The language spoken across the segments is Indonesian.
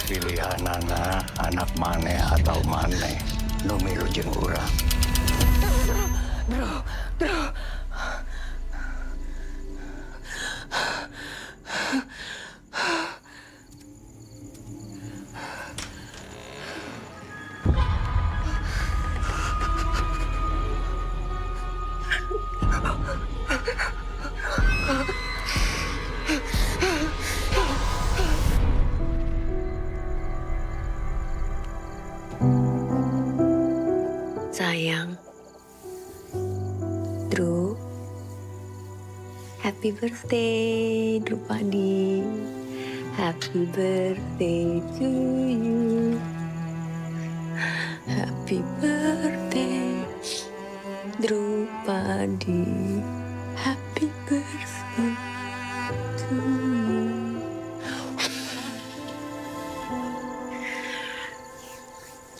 Pilihan anak maneh atau maneh nu milu jeung urang. Bro. Sayang, Drew, happy birthday, Drew Padi. Happy birthday to you. Happy birthday, Drew Padi. Happy birthday to you.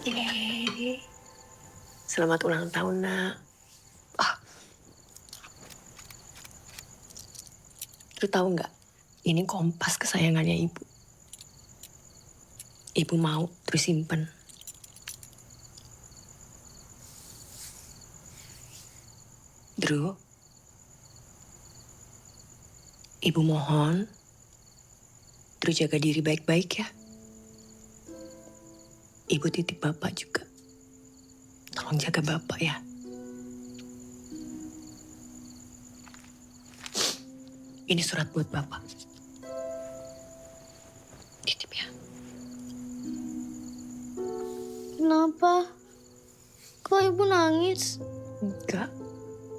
Yeay. Selamat ulang tahun, Nak. Lu tahu nggak? Ini kompas kesayangannya Ibu. Ibu mau terus simpen. Drew, Ibu mohon, Drew jaga diri baik-baik ya. Ibu titip Bapak juga. Tolong jaga Bapak ya. Ini surat buat Bapak. Titip ya. Kenapa? Kok ibu nangis? Enggak.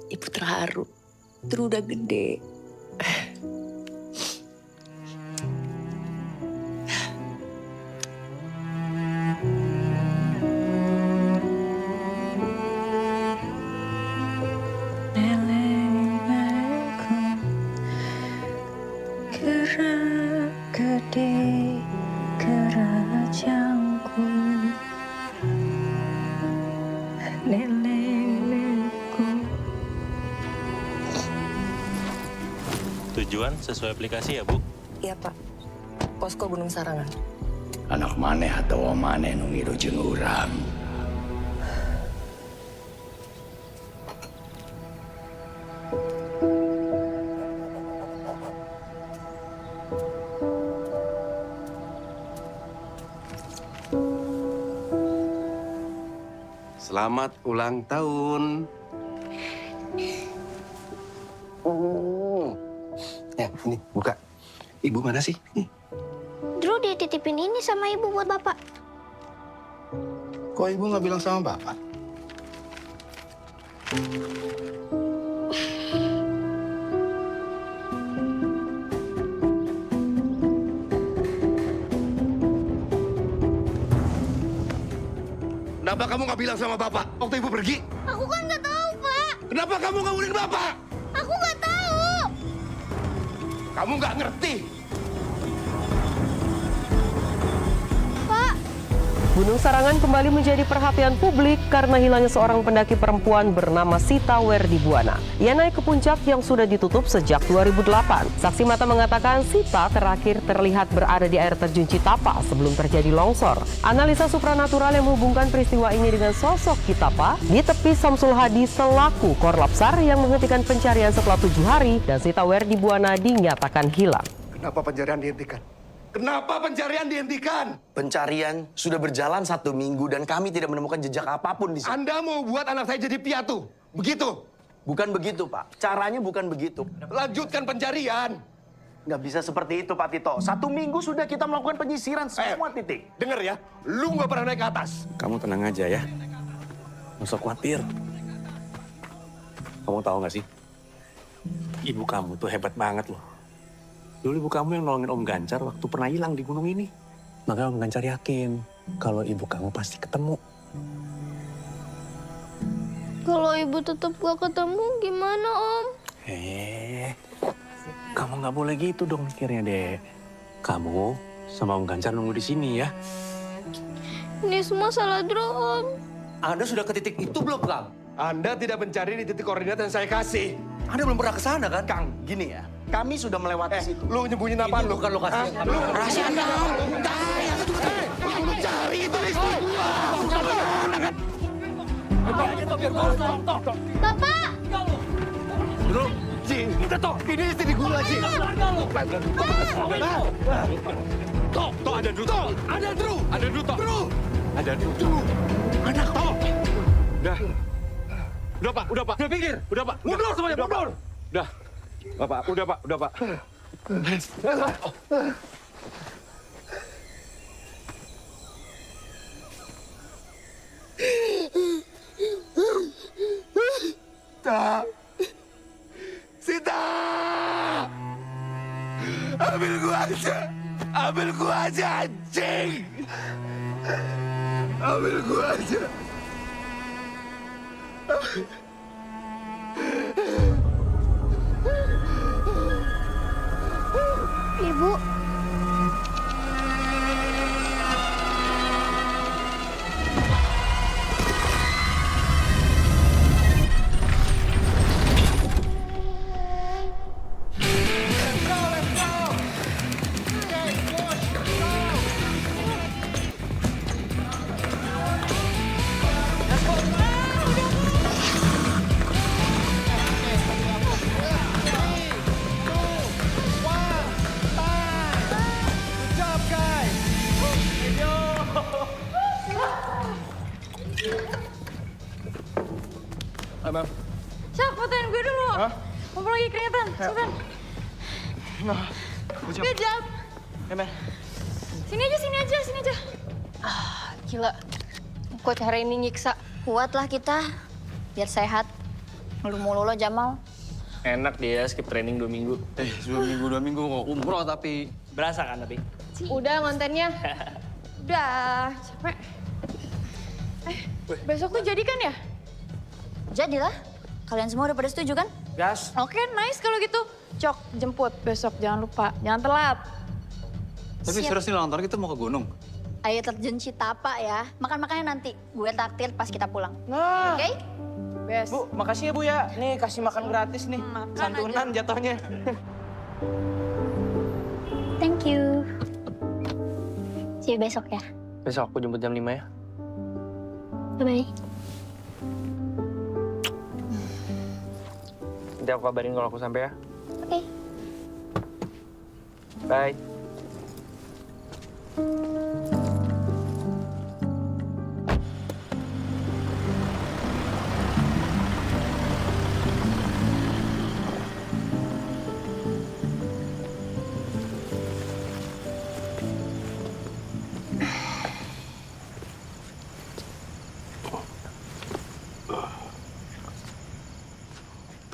Ibu terharu. Drew udah gede. Gede kerajaanku, lelengku. Tujuan sesuai aplikasi ya, Bu? Iya, Pak. Posko Gunung Sarangan. Anak maneh atau maneh nu milu jeung urang. Selamat ulang tahun. Ya, ini buka. Ibu mana sih? Drew dititipin ini sama ibu buat bapak. Kok ibu nggak bilang sama bapak? Kenapa kamu nggak bilang sama bapak waktu ibu pergi? Aku kan nggak tahu, Pak. Kenapa kamu nggak ngundang bapak? Aku nggak tahu. Kamu nggak ngerti. Pak, Gunung Sarangan kembali menjadi perhatian publik karena hilangnya seorang pendaki perempuan bernama Sita Werdibuana. Ia naik ke puncak yang sudah ditutup sejak 2008. Saksi mata mengatakan Sita terakhir terlihat berada di air terjun Citapa sebelum terjadi longsor. Analisa supranatural yang menghubungkan peristiwa ini dengan sosok Citapa di tepi Samsul Hadi selaku korlapsar yang menghentikan pencarian setelah 7 hari dan Sita Werdibuana dinyatakan hilang. Kenapa pencarian dihentikan? Kenapa pencarian dihentikan? Pencarian sudah berjalan 1 minggu dan kami tidak menemukan jejak apapun di sana. Anda mau buat anak saya jadi piatu, begitu? Bukan begitu, Pak. Caranya bukan begitu. Lanjutkan pencarian. Nggak bisa seperti itu, Pak Tito. 1 minggu sudah kita melakukan penyisiran semua titik. Dengar ya, lu nggak pernah naik ke atas. Kamu tenang aja ya. Nggak usah khawatir. Kamu tahu nggak sih? Ibu kamu tuh hebat banget loh. Dulu ibu kamu yang nolongin Om Gancar waktu pernah hilang di gunung ini. Makanya Om Gancar yakin kalau ibu kamu pasti ketemu. kalau ibu tetap gak ketemu gimana, Om? Kamu nggak boleh gitu dong mikirnya, Dek. Kamu sama Om Gancar nunggu di sini ya. Ini semua salah Drew, Om. Anda sudah ke titik itu belum, Kang? Anda tidak mencari di titik koordinat yang saya kasih. Anda belum pernah ke sana, kan? Kang, gini ya. Kami sudah melewati situ. Lu nyembunyiin apaan lu? Bukan lokasi yang kami. Rahasia dong. Yang lu cari itu istri gua. Bapak! Ji, ini istri gua, Ji. Toh ada Drew. Ada Drew. Ada Drew. Anak toh. Udah Pak. Udah pinggir. Udah Pak. Mundur semuanya, mundur. Udah. Bapak, udah Pak. Sita! Ambil gua aja, anjing! Ambil gua aja. Ibu, Cak, fotoin gue dulu. Mumpung lagi keringetan, Sultan. Good job. Sini aja. Gila. Coach hari ini nyiksa. kuatlah kita. Biar sehat. Mulu-mulu lo, Jamal. Enak dia skip training 2 minggu. 2 minggu kok umroh tapi. Berasa kan tapi? Udah kontennya. Udah, capek. Besok tuh jadi kan ya? Jadilah. Kalian semua udah pada setuju kan? Gas. Oke, nice kalau gitu. Cok, jemput besok. Jangan lupa. Jangan telat. Tapi Siap. serius nih ulang tahun kita mau ke gunung. Ayo terjun Citapa ya. Makan-makannya nanti. Gue traktir pas kita pulang. Nah, Oke? Best. Bu, makasih ya Bu ya. Nih kasih makan gratis nih. Santunan jatuhnya. Thank you. See you besok ya. Besok aku jemput jam 5 ya. Bye-bye. Nanti aku kabarin kalau aku sampai ya. Oke. Bye.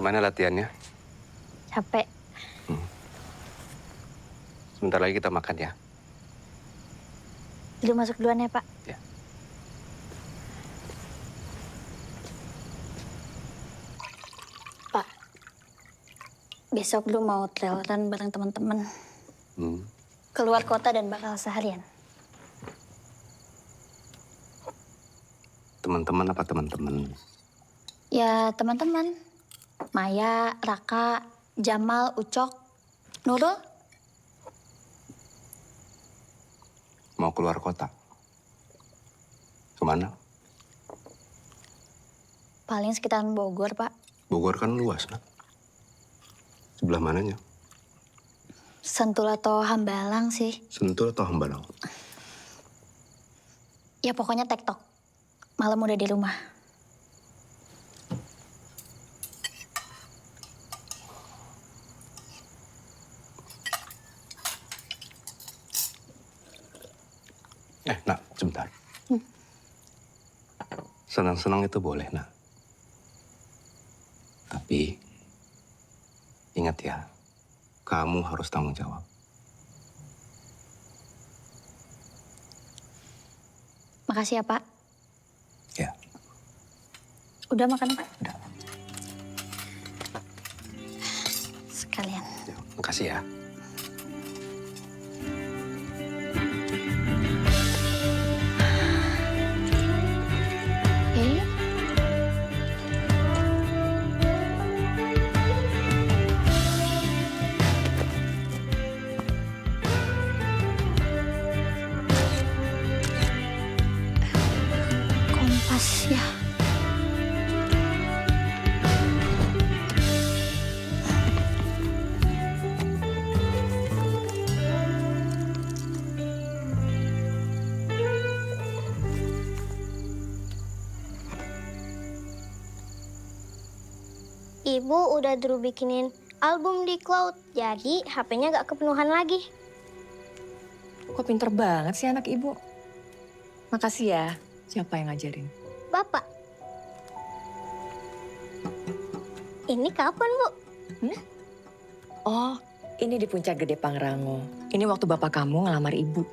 Gimana latihannya? Capek. Sebentar lagi kita makan ya. Lu masuk duluan ya, Pak. Ya. Pak, besok lu mau trail run bareng teman-teman. Keluar kota dan bakal seharian. Teman-teman apa teman-teman? Ya, teman-teman. Maya, Raka, Jamal, Ucok, Nurul. Mau keluar kota? Kemana? Paling sekitaran Bogor, Pak. Bogor kan luas, nak. Sebelah mananya? Sentul atau Hambalang sih. Sentul atau Hambalang? Ya pokoknya tektok. Malam udah di rumah. Nak, sebentar. Senang-senang itu boleh, nak. Tapi, ingat ya, kamu harus tanggung jawab. Makasih ya, Pak. Ya. Udah makan? Udah. Sekalian. Ya, makasih ya. Oke. Ibu udah Drew bikinin album di cloud, jadi HP-nya gak kepenuhan lagi. Kok pinter banget sih anak ibu. Makasih ya. Siapa yang ngajarin? Bapak. Ini kapan, Bu? Oh, ini di Puncak Gede Pangrango. Ini waktu bapak kamu ngelamar ibu.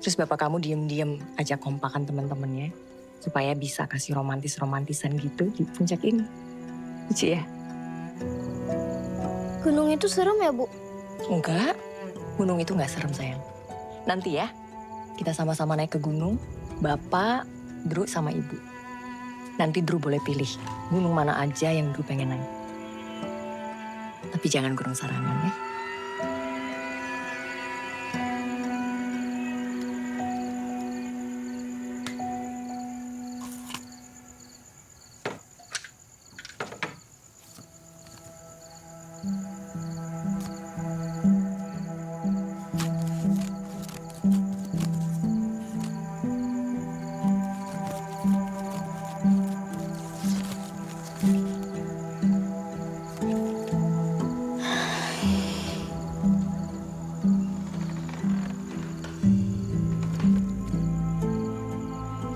Terus bapak kamu diem-diem ajak kompakan teman-temannya supaya bisa kasih romantis-romantisan gitu di puncak ini. Lucu ya? Gunung itu serem ya, Bu? Enggak, gunung itu nggak serem sayang. Nanti ya, kita sama-sama naik ke gunung, bapak, Drew sama ibu. Nanti Drew boleh pilih gunung mana aja yang Drew pengen naik. Tapi jangan Gunung Sarangan ya.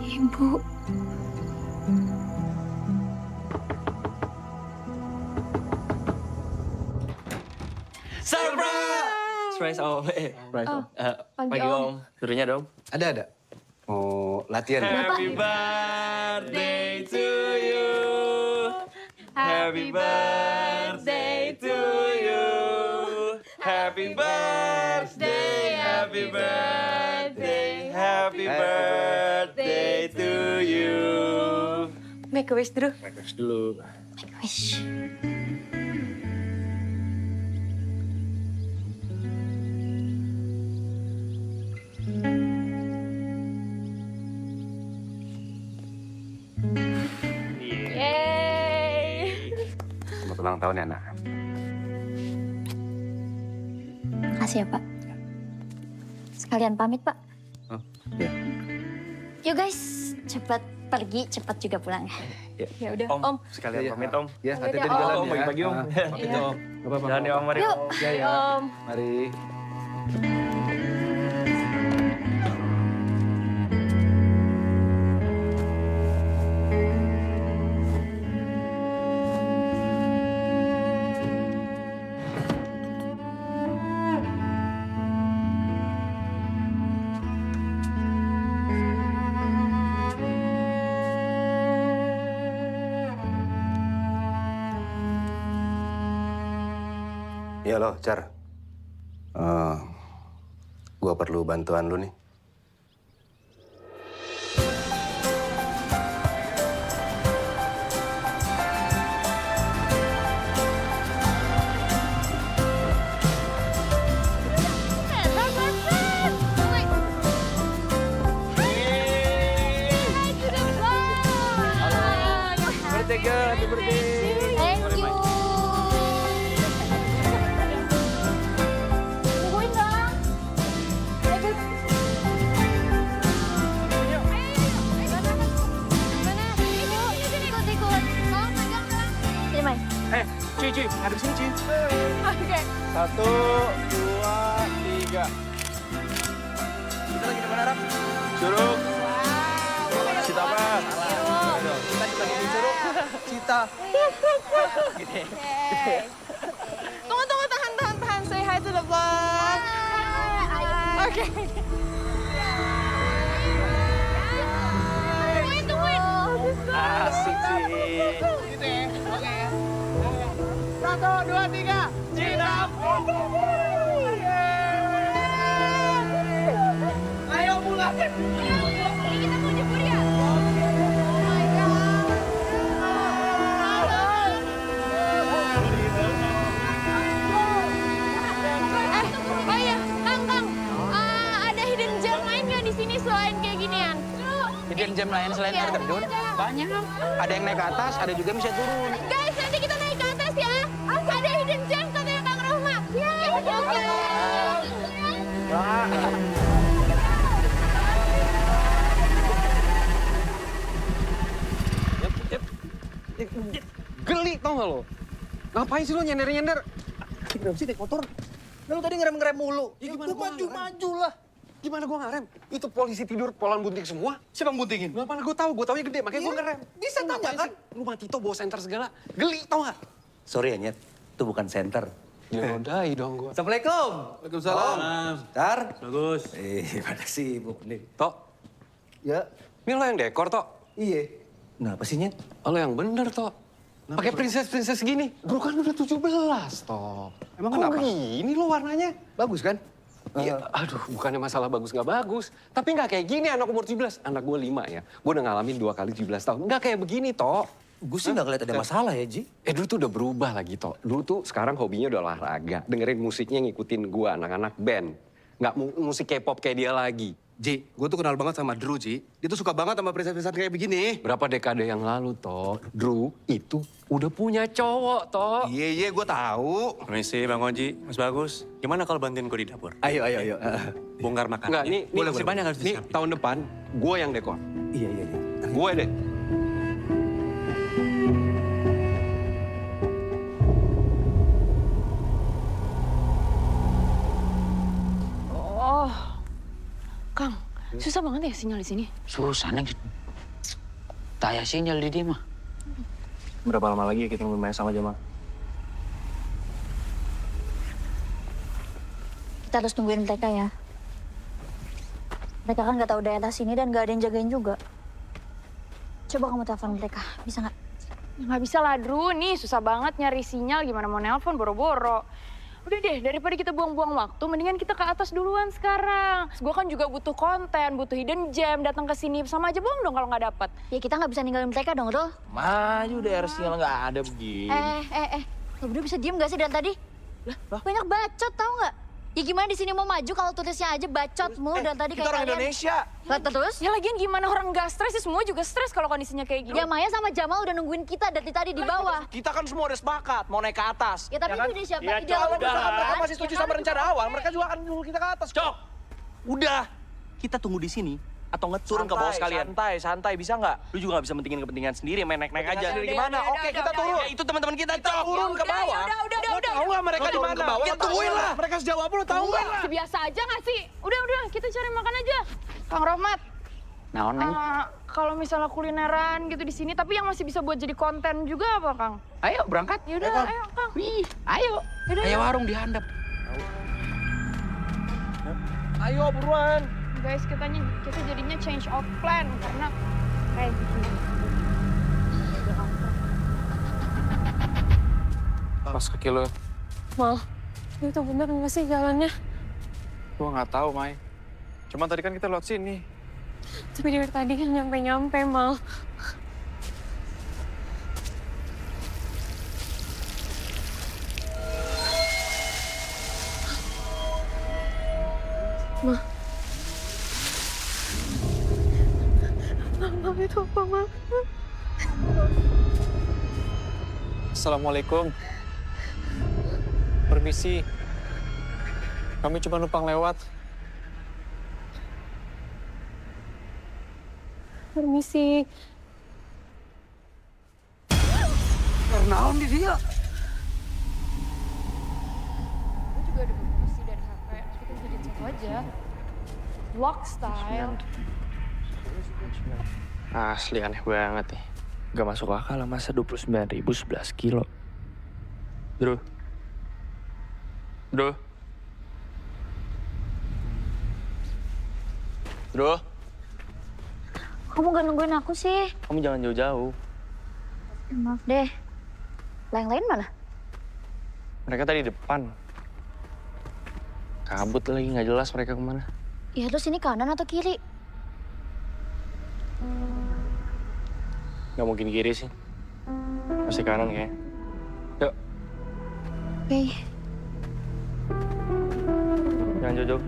Ibu. Surprise Om. Pagi Om. Suruhnya dong. Ada. Mau latihan? Happy birthday to you. Happy birthday to you. Happy birthday, happy birthday, happy birthday to you. Make a wish, Drew. Make wish dulu. Make wish. Selamat ulang tahun ya, nak. Makasih ya, Pak. Sekalian pamit, Pak. Oh, ya. Yuk guys, cepat pergi, cepat juga pulang. Ya udah, Om, sekalian pamit Om. Ya, Pamit hati-hati ya, di jalan Om, ya. pagi-pagi Om. Pamit ya, Om. Nggak apa-apa. Jalan ya Om, mari. Yuk. Ya, ya. Om. Mari. Ya lo, Char. Gua perlu bantuan lu nih. Birthday girl, happy birthday. Thank you. Tungguin dong. Ikut. Mau pegang dong. Sini, Mai. Cuy, hadap sini cuy. Oke. 1, 2, 3. Kita lagi di mana, Rap? Curug. Cita apa? Kita lagi di Curug. Cita. Gede. Tunggu, tahan. Say hi to the vlog. Oke. Tungguin. Asik sih. Gitu ya, oke. 1, 2, 3. Cita. Ayo pulang. Kita mau jemput ya. Oh iya, Kang. Ada hidden gem lain nggak di sini selain kayak ginian? Hidden gem lain selain air terjun? Banyak. Ada yang naik ke atas, ada juga yang bisa turun. Guys, nanti kita naik ke atas ya. Ada hidden gem katanya Kang Rahma. Oke. Geli tau gak lo? Ngapain sih lo nyender-nyender? Kenapa sih naik motor? Lo tadi ngerem-ngerem mulu. Ya gimana gua maju lah. Gimana gua ngerem? Itu polisi tidur polan bunting semua. Siapa yang buntingin? Gak mana gue tahu, gue taunya gede, makanya gue ngerem. Bisa Lu tanya ngapain kan? sih? Rumah Tito bawa senter segala. Geli, tau gak? Sorry ya, Nyet. Itu bukan center. Yaudah dong gue. Assalamualaikum. Waalaikumsalam. Tar. Bagus. Pada sibuk nih. Tok, Ya. ini lo yang dekor, Tok? Iya. Kenapa sih, Nyet? Lo yang bener, Tok. Pakai princess gini. Bro kan udah 17, toh. Emang Kok kenapa? gini lo warnanya? Bagus kan? Iya, aduh, bukannya masalah bagus nggak bagus. Tapi nggak kayak gini anak umur 17. Anak gue 5 ya. Gue udah ngalamin 2 kali 17 tahun. Nggak kayak begini, Tok. Gue sih nggak ngeliat ada masalah ya, Ji. Dulu tuh udah berubah lagi, Tok. Dulu tuh sekarang hobinya udah olahraga. Dengerin musiknya ngikutin gue, anak-anak band. Nggak musik K-pop kayak dia lagi. Ji, gue tuh kenal banget sama Drew, Ji. Dia tuh suka banget sama princess-princess kayak begini. Berapa dekade yang lalu, Tok, Drew itu udah punya cowok, Tok. Iya, gue tahu. Permisi, Bang Oji, Mas Bagus. Gimana kalau bantuin gue di dapur? Ayo. Bongkar makan. Enggak, nih masih banyak harus Nih, disiapin. Tahun depan, gue yang dekor. Iya. Gue deh. Oh, Kang, susah banget ya sinyal di sini. Susah, Neng. Taya sinyal di dia mah. Berapa lama lagi kita main sama Jamal? Kita harus tungguin mereka ya. Mereka kan nggak tahu daerah sini dan nggak ada yang jagain juga. Coba kamu telepon mereka, bisa nggak? Ya, nggak bisa lah, Drew. Nih, susah banget nyari sinyal. Gimana mau nelpon, boro-boro. Udah deh, daripada kita buang-buang waktu, mendingan kita ke atas duluan sekarang. Gue kan juga butuh konten, butuh hidden gem, datang ke sini sama aja bohong dong kalau nggak dapet. Ya kita nggak bisa ninggalin mereka dong, Rul. Maju daerah sinyal nggak ada begini. Lo berdua bisa diem nggak sih dari tadi? Banyak bacot tau nggak? Ya gimana di sini mau maju kalau tulisnya aja bacot mulu dari tadi Kita kayak orang kalian. Indonesia. Lah terus? Ya lagian gimana orang nggak stres sih, semua juga stres kalau kondisinya kayak gini. Ya Maya sama Jamal udah nungguin kita dari tadi di bawah. Kita kan semua udah sepakat mau naik ke atas. Ya tapi itu dia siapa? Ya, Ide Cok, awal udah. bersama Mereka kan? masih setuju sama rencana awal. Mereka juga akan nunggu kita ke atas. Cok, Udah, kita tunggu di sini atau nggak turun ke bawah sekalian. Santai, bisa nggak? Lu juga nggak bisa mentingin kepentingan sendiri, main naik-naik aja. Sendiri gimana? Oke, kita turun. Ya, itu teman-teman kita, Kita Cok. turun ke bawah. Udah. Tahu nggak mereka di mana? Ya tungguin lah. Mereka sejauh apa lu tahu nggak? Biasa aja nggak sih? Udah, kita cari makan aja. Kang Rohmat, Naon, Neng? kalau misalnya kulineran gitu di sini, tapi yang masih bisa buat jadi konten juga apa, Kang? Ayo berangkat. Yaudah, ayo, Kang. Wih, ayo. Yaudah, Ayo warung dihandap. Ayo buruan. Guys, kita jadinya change of plan karena kayak gini. Pas kaki lo. Mal, itu bener nggak sih jalannya? Gua nggak tahu, Mai. Cuma tadi kan kita lewat sini. Tapi dari tadi kan nyampe-nyampe, Mal. Ma. Mal, itu apa, Mal? Assalamualaikum. Permisi. Kami cuma numpang lewat. Permisi. Naon di dia? Gue juga ada beberapa sih dari HP. Kita jadiin satu aja. Vlog style. Asli aneh banget nih. Gak masuk akal lah masa 29.000 11 kilo. Bro. Kamu gak nungguin aku sih? Kamu jangan jauh-jauh. Maaf deh. Lain-lain mana? Mereka tadi depan. Kabut lagi, nggak jelas mereka kemana. Ya terus ini kanan atau kiri? Nggak mungkin kiri sih. Pasti kanan ya. Yuk, Oke. jangan jauh-jauh.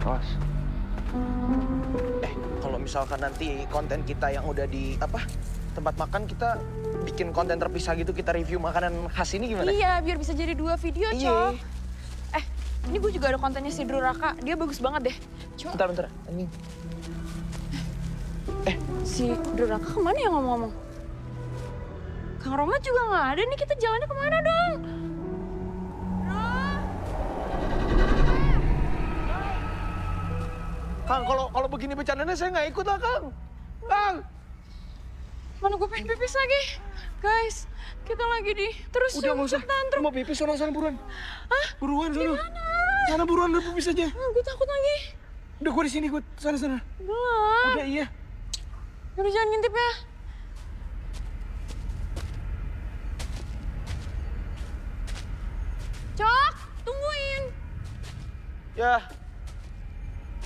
Awas. Kalau misalkan nanti konten kita yang udah di tempat makan, kita bikin konten terpisah gitu, kita review makanan khas ini gimana? Iya, biar bisa jadi 2 video, Iya. Cok. Ini gue juga ada kontennya si Drew Raka. Dia bagus banget deh. Coba. Bentar. Ini. Si Drew Raka kemana ya ngomong-ngomong? Kang Romat juga nggak ada nih, kita jalannya kemana dong? Kang, kalau begini bercandanya saya nggak ikut lah, Kang. Kang. Mana gue pengen pipis lagi. Guys, kita lagi di terus Udah nggak usah. tantrum. Mau pipis sana buruan. Hah? Buruan sana. Gimana? Sana buruan udah pipis aja. Gue takut lagi. Udah gue di sini, gue sana. Belum. Udah iya. Udah jangan ngintip ya. Cok, tungguin. Ya.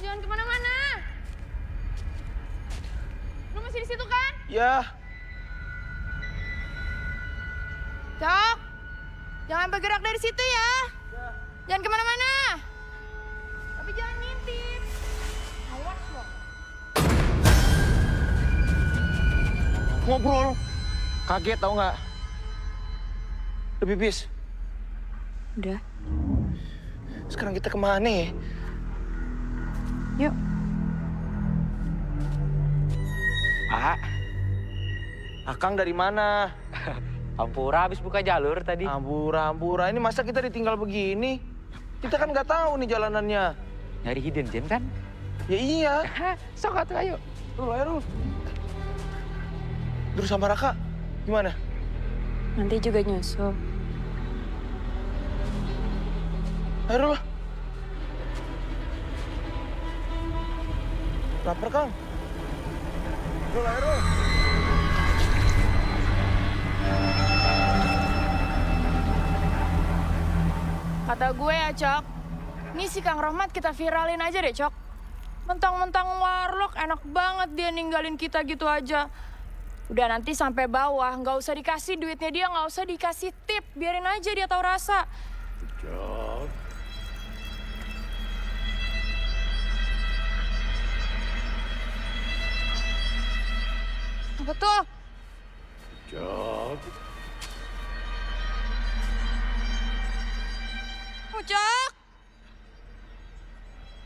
Jangan kemana-mana. Lu masih di situ kan? Ya. Cok, jangan bergerak dari situ ya. Jangan kemana-mana. Tapi jangan ngintip. Awas loh. Ngobrol. Kaget tau nggak? Udah pipis. Udah. Sekarang kita kemana ya? Yuk. Pak, Akang dari mana? Ampura habis buka jalur tadi. Ampura. Ini masa kita ditinggal begini? Kita kan nggak tahu nih jalanannya. Nyari hidden gem kan? Ya iya. Sok atuh ayo. Ayo. Terus sama Raka, gimana? Nanti juga nyusul. Ayo lah. Lapar, Kang. Ayo. Kata gue ya, Cok. Nih si Kang Rohmat kita viralin aja deh, Cok. Mentang-mentang warlock, enak banget dia ninggalin kita gitu aja. Udah nanti sampai bawah, nggak usah dikasih duitnya dia, nggak usah dikasih tip. Biarin aja dia tahu rasa. Cok. Apa tuh? Cok. Ucok!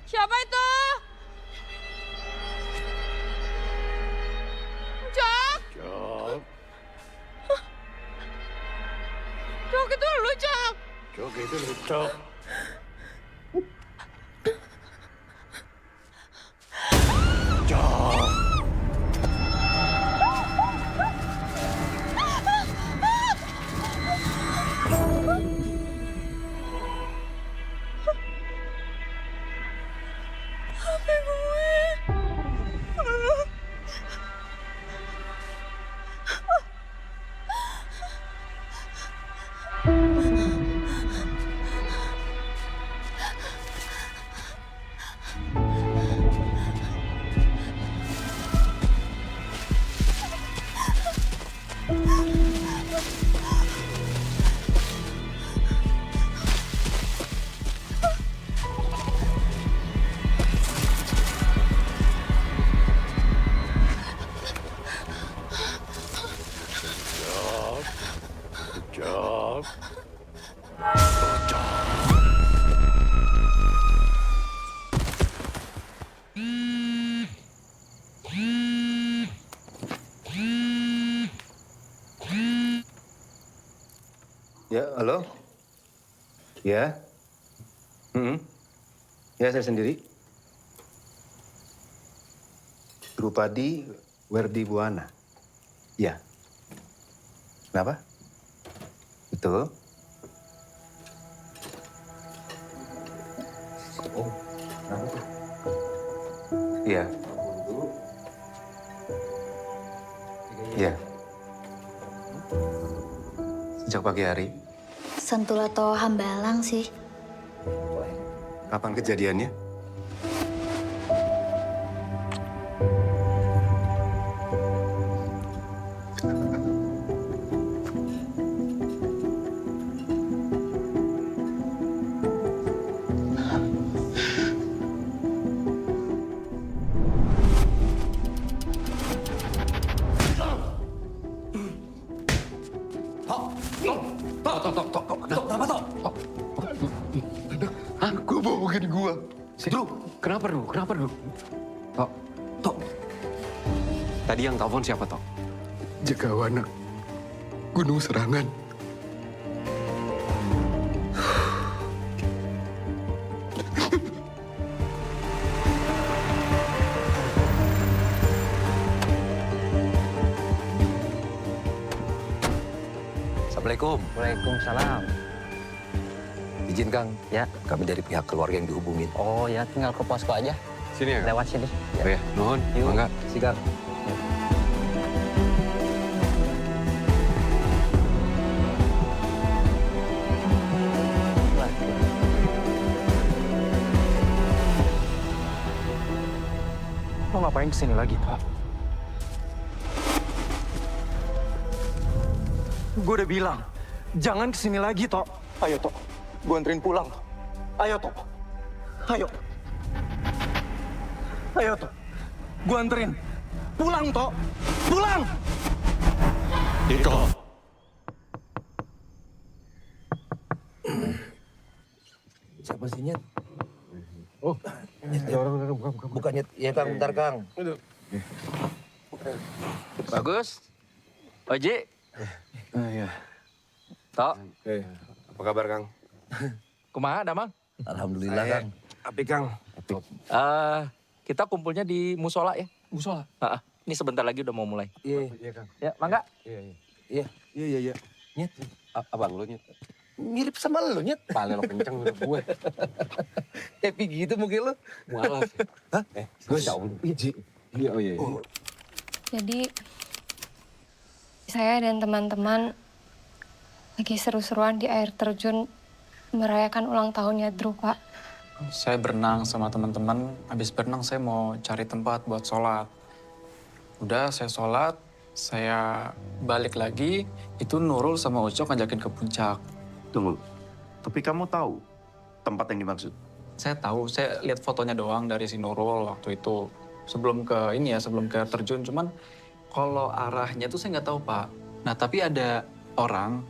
Siapa itu? Ucok! Cok. Cok itu lu, Cok! Cok itu lu, Cok. Cok. Cok. Ya, halo? Ya? Ya, saya sendiri. Drupadi Werdi Buana. Ya. Kenapa? Betul. Oh, kenapa tuh? Iya. Iya. Sejak pagi hari. Sentul atau Hambalang sih. Kapan kejadiannya? Gua bohongin gua. Dru, kenapa Dru? Kenapa Dru? Tok. Tadi yang telepon siapa, Tok? Jagawana. Gunung Serangan. Assalamualaikum. Waalaikumsalam. Izin Kang, ya kami dari pihak keluarga yang dihubungin. Oh ya, tinggal ke posko aja. Sini ya, Kang? Lewat sini. Oh ya, nuhun. Mangga. Si Kang. Lo ngapain kesini lagi, Pak? Gue udah bilang, jangan kesini lagi, Tok. Ayo, Tok. Gue anterin pulang. Ayo, Tok. Ayo. Ayo, Tok. Gue anterin. Pulang, Tok. Pulang! Dito. Siapa sih Nyet? Oh, ada orang buka. Bukan Nyet. Ya Kang, bentar Kang. Bagus. Oji. Iya. Tok. Apa kabar Kang? Kumaha, Damang? Alhamdulillah Kang. Api Kang. Kita kumpulnya di musola ya. Musola. Ini sebentar lagi udah mau mulai. Iya Kang. Ya, mangga. Iya. Nyet. Abang lu Nyet. Mirip sama lo Nyet. Pale lo kenceng udah gue. Happy gitu mungkin lo. Mualaf. Hah? Gus. Iya, oh iya. Jadi saya dan teman-teman lagi seru-seruan di air terjun merayakan ulang tahunnya Drew, Pak. Saya berenang sama teman-teman, habis berenang saya mau cari tempat buat sholat. Udah saya sholat, saya balik lagi, itu Nurul sama Ucok ngajakin ke puncak. Tunggu, tapi kamu tahu tempat yang dimaksud? Saya tahu, saya lihat fotonya doang dari si Nurul waktu itu. Sebelum ke air terjun, cuman kalau arahnya tuh saya nggak tahu, Pak. Nah, tapi ada orang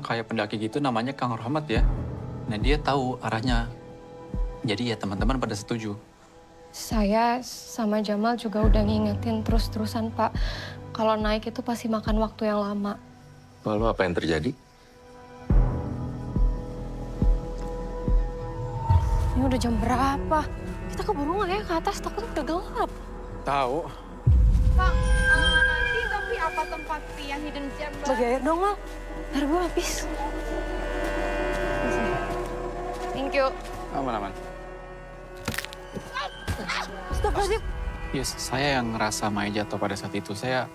kayak pendaki gitu namanya Kang Rahmat ya. Nah, dia tahu arahnya. Jadi ya teman-teman pada setuju. Saya sama Jamal juga udah ngingetin terus-terusan, Pak. Kalau naik itu pasti makan waktu yang lama. Lalu apa yang terjadi? Ini udah jam berapa? Kita keburu nggak ya ke atas? Takut udah gelap. Tahu. Bang, nanti tapi apa tempat yang hidden gem? Bagi air dong, Mal. Air gue habis. Thank you. Aman-aman. Astagfirullahaladzim. Yes, saya yang ngerasa Maya jatuh pada saat itu. Saya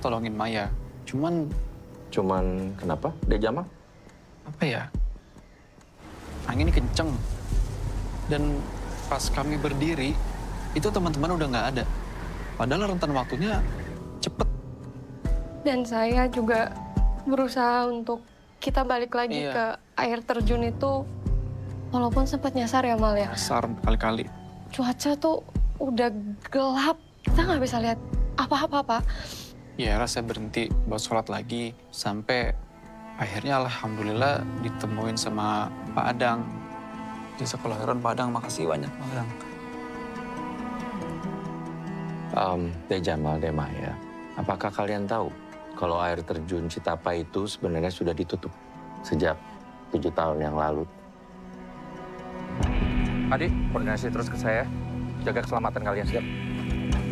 tolongin Maya. Cuman kenapa? Dia Jamal? apa ya? Anginnya kenceng. Dan pas kami berdiri, itu teman-teman udah nggak ada. Padahal rentan waktunya cepet. Dan saya juga berusaha untuk kita balik lagi Iya. ke air terjun itu. Walaupun sempat nyasar ya, Mal ya. Besar kali-kali. Cuaca tuh udah gelap. Kita nggak bisa lihat apa-apa, Pak. Ya, saya berhenti buat sholat lagi. Sampai akhirnya alhamdulillah ditemuin sama Pak Adang. Jasa kelahiran Pak Adang, makasih banyak Pak Adang. Teh Jamal, Teh Maya, apakah kalian tahu kalau air terjun Citapa itu sebenarnya sudah ditutup sejak 7 tahun yang lalu? Adik, koordinasi terus ke saya. Jaga keselamatan kalian. Siap.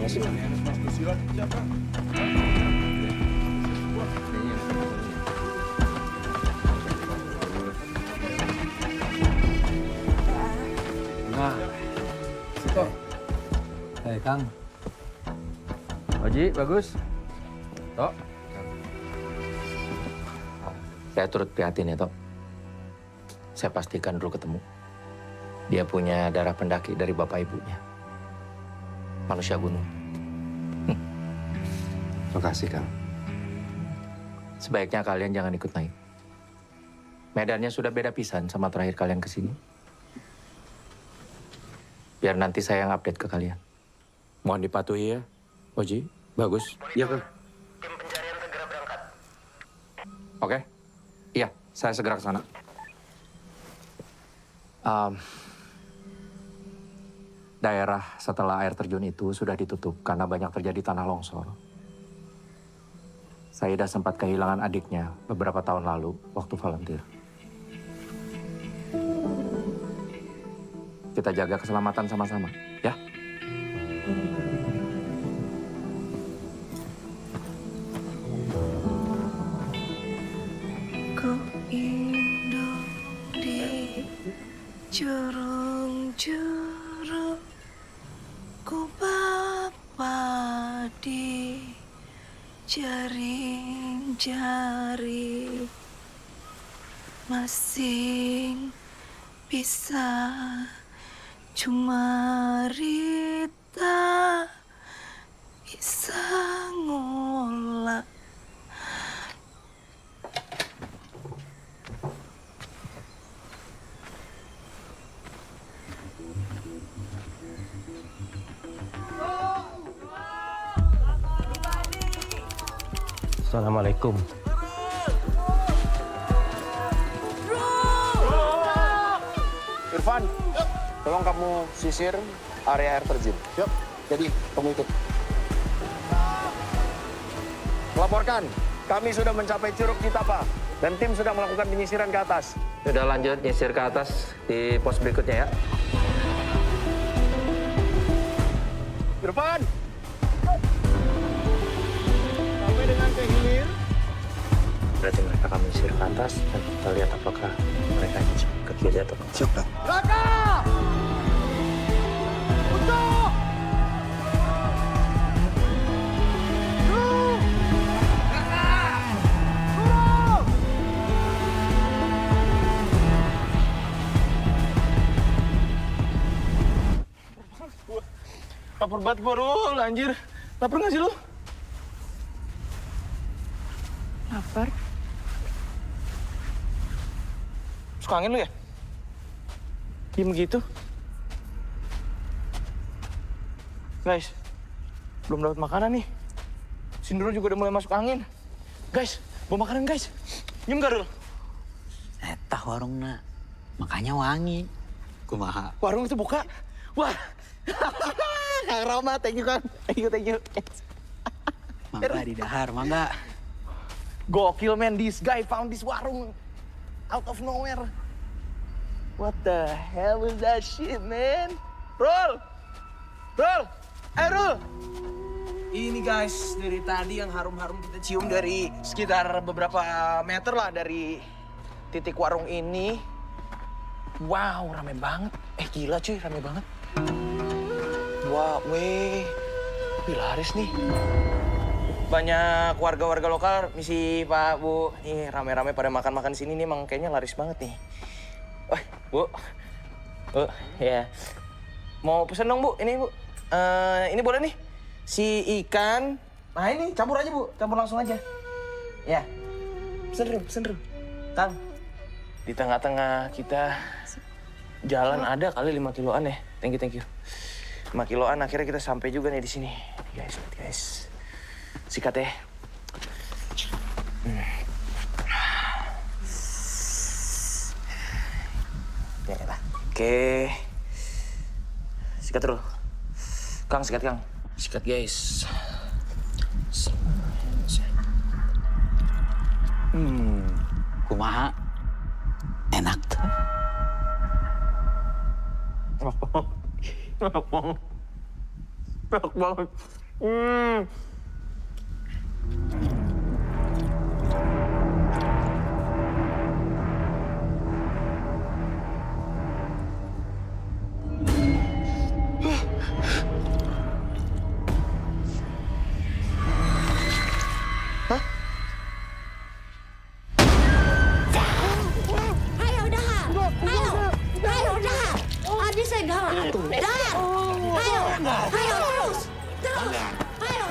Masih. Nah, situ. Hei, Kang. Oji, bagus. Tok. Saya turut prihatin ya, Tok. Saya pastikan dulu ketemu. Dia punya darah pendaki dari bapak ibunya. Manusia gunung. Makasih, Kang. Sebaiknya kalian jangan ikut naik. Medannya sudah beda pisan sama terakhir kalian kesini. Biar nanti saya yang update ke kalian. Mohon dipatuhi ya, Oji. Bagus. Iya, Kang. Oke. Iya, saya segera ke sana. Daerah setelah air terjun itu sudah ditutup karena banyak terjadi tanah longsor. Saida sempat kehilangan adiknya beberapa tahun lalu waktu volunteer. Kita jaga keselamatan sama-sama, ya? Ku induk di jurung-jurung, ku bapa di jaring-jari, masing bisa cuma Rita bisa ngolah. Assalamualaikum. Irfan, tolong kamu sisir area air terjun. Yuk. Jadi, kamu ikut. Laporkan, kami sudah mencapai Curug Citapa dan tim sudah melakukan penyisiran ke atas. Sudah lanjut nyisir ke atas di pos berikutnya ya. Irfan! Sampai dengan ke hilir. Berarti mereka akan menyisir ke atas dan kita lihat apakah mereka nyisir ke kiri atau ke Siap, Kang. Raka! Untuk! Lapar banget gue, Rul, anjir. Lapar nggak sih lu? Lapar? Suka angin lu ya? Diem gitu. Guys, belum dapat makanan nih. Si Nurul juga udah mulai masuk angin. Guys, bawa makanan guys. Nyium gak, Rul? Etah warungna, makanya wangi. Kumaha? Warung itu buka. Wah. Kang Rama, thank you Kang. Thank you. Mangga di dahar, mangga. Gokil man, this guy found this warung out of nowhere. What the hell is that shit, man? Rul! Rul! Rul! Ini guys, dari tadi yang harum-harum kita cium dari sekitar beberapa meter lah dari titik warung ini. Wow, rame banget. Gila cuy, rame banget. Wah, weh. Wih, laris nih. Banyak warga-warga lokal, misi Pak, Bu. Nih, rame-rame pada makan-makan sini nih, emang kayaknya laris banget nih. Wah, Bu. Bu, ya. Mau pesen dong, Bu. Ini, Bu. Ini boleh nih. Si ikan. Nah, ini campur aja, Bu. Campur langsung aja. Ya. Pesen dulu. Kang, di tengah-tengah kita jalan ada kali 5 kiloan ya. Thank you. 5 kiloan akhirnya kita sampai juga nih di sini. Guys. Sikat ya. Ya lah. Oke. Sikat dulu. Kang, sikat Kang. Sikat guys. Kumaha? Enak tuh. Enak banget. Ayo dah. Adi saya dah. Dah. Ayo terus. Ayo.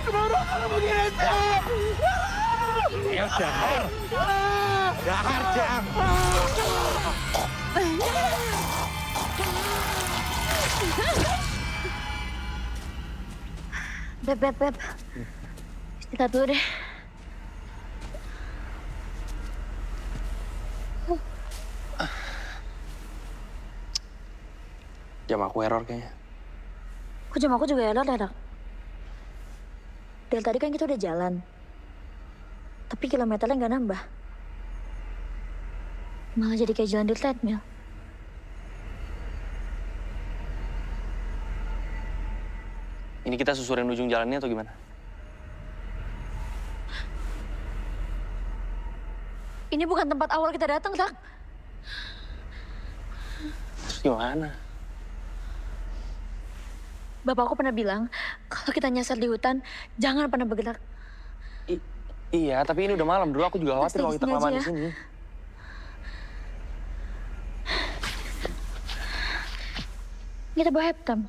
Kemana kalau begini? Ya dahar. Dahar, Jang. Beb. Kita dulu deh. Jam aku error kayaknya. Kok jam aku juga enak. Dari tadi kan kita udah jalan. Tapi kilometernya nggak nambah. Malah jadi kayak jalan di treadmill. Ini kita susurin ujung jalannya atau gimana? Ini bukan tempat awal kita datang, Tak. Terus gimana? Bapakku pernah bilang, kalau kita nyasar di hutan, jangan pernah bergerak. Iya, tapi ini udah malam. Dulu aku juga khawatir kalau kita kelamaan di sini. Kita bawa Heptam.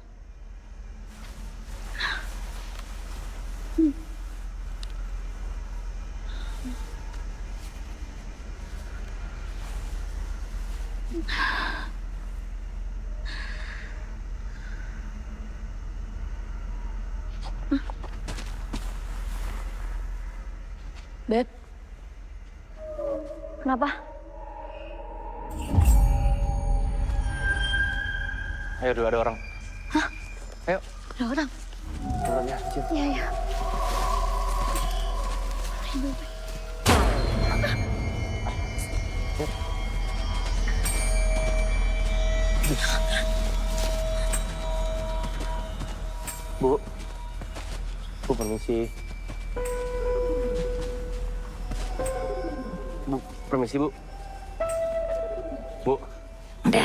Beb, kenapa? Ayo, dulu ada orang. Hah? Ayo. Ada orang? Turun ya, kecil. Iya. Bu. Bu, permisi. Bu, permisi, Bu. Bu. Iya.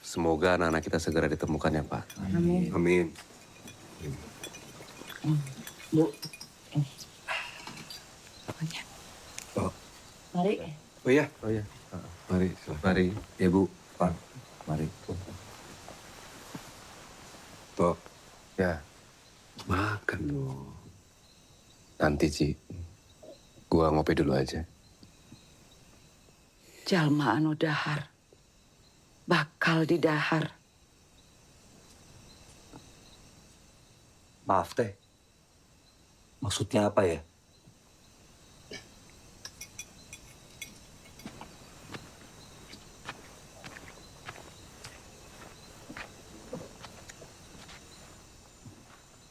Semoga anak-anak kita segera ditemukan ya, Pak. Amin. Amin. Bu. Oh. Mari. Oh iya. Mari, mari. Ya, Bu. Pak. Mari. Toh. Ya. Makan dong. Nanti, Ci. Gua ngopi dulu aja. Jalma anu dahar. Bakal didahar. Maaf, Teh. Maksudnya apa ya?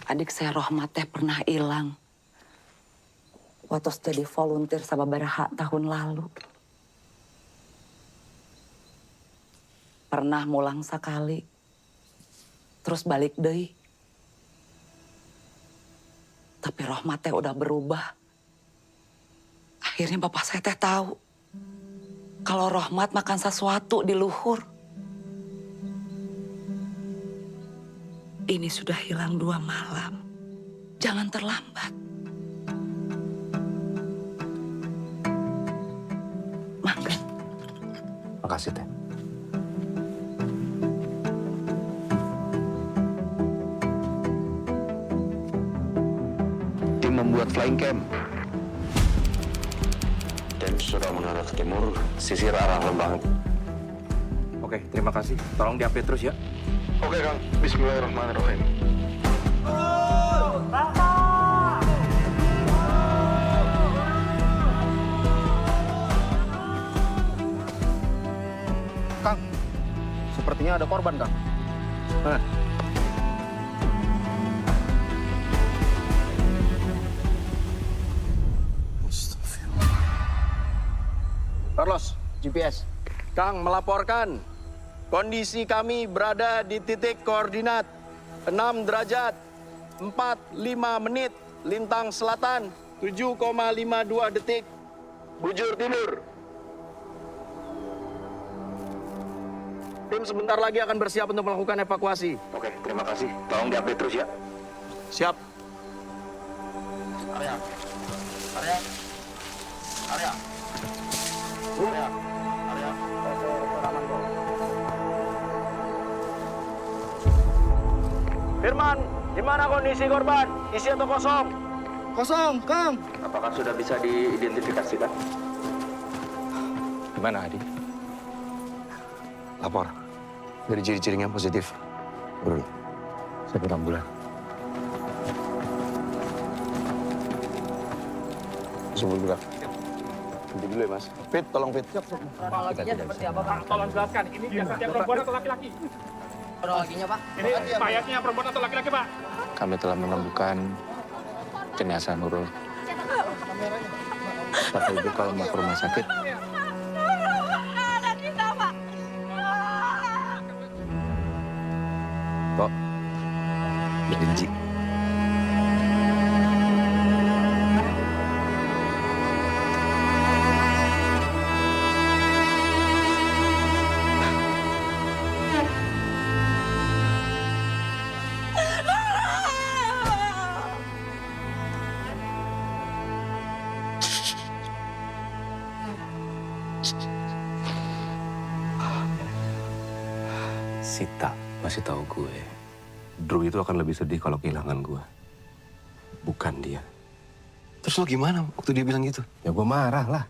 Adik saya Rohmat teh pernah hilang. Waktu jadi volunteer sababaraha tahun lalu. Pernah mulang sekali. Terus balik deui. Tapi Rohmat teh udah berubah. Akhirnya bapak saya teh tahu. Kalau Rohmat makan sesuatu di luhur. Ini sudah hilang 2 malam. Jangan terlambat. Mangga. Makasih, Teh. Tim membuat flying camp dan sudah mengarah ke timur, sisir arah Lembang. Oke, terima kasih. Tolong diupdate terus ya. Oke, Kang. Bismillahirrahmanirrahim. Kang, sepertinya ada korban, Kang. Mana? Carlos, GPS. Kang melaporkan, kondisi kami berada di titik koordinat 6 derajat 45 menit lintang selatan 7,52 detik bujur timur. Tim sebentar lagi akan bersiap untuk melakukan evakuasi. Oke, terima kasih. Tolong diupdate terus ya. Siap. Area. Area. Area. Area. Area. Firman, gimana kondisi korban? Isi atau kosong? Kosong, Kang. Apakah sudah bisa diidentifikasikan? Gimana, Adi? Lapor. Dari ciri-cirinya positif. Bro, saya ke ambulan. Semua gerak. Nanti dulu ya, Mas. Fit, tolong Fit. Kronologinya seperti apa, Pak? Tolong jelaskan. Ini jasad yang perempuan atau laki-laki? Kronologinya, Pak. Ini mayatnya perempuan atau laki-laki, Pak? Kami telah menemukan jenazah Nurul. Bapak Ibu kalau mau ke rumah sakit, kok benci. Sita masih tahu gue. Drew itu akan lebih sedih kalau kehilangan gue. Bukan dia. Terus lo gimana waktu dia bilang gitu? Ya gue marah lah.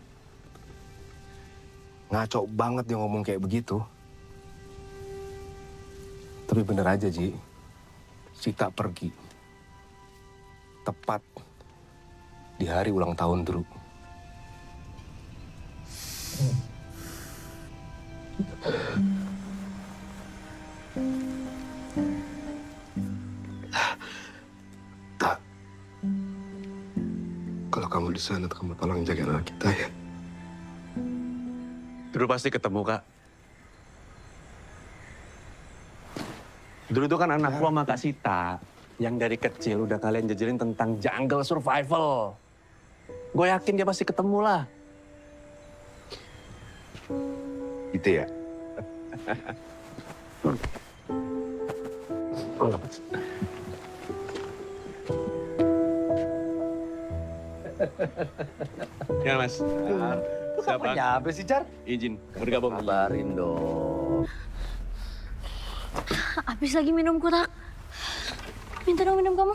Ngaco banget dia ngomong kayak begitu. Tapi bener aja, Ji. Sita pergi. Tepat di hari ulang tahun Drew. Tak. Kalau kamu di sana, kamu tolong jaga anak kita ya. Drew pasti ketemu, Kak. Drew itu kan anak lo sama Kak Sita. Yang dari kecil udah kalian jajarin tentang jungle survival. Gue yakin dia pasti ketemu lah. Gitu ya? Ya, Mas. Siapa? Nyampe sih, Car? Izin bergabung. Kabarin dong. Habis lagi minum kutak. Minta dong minum kamu.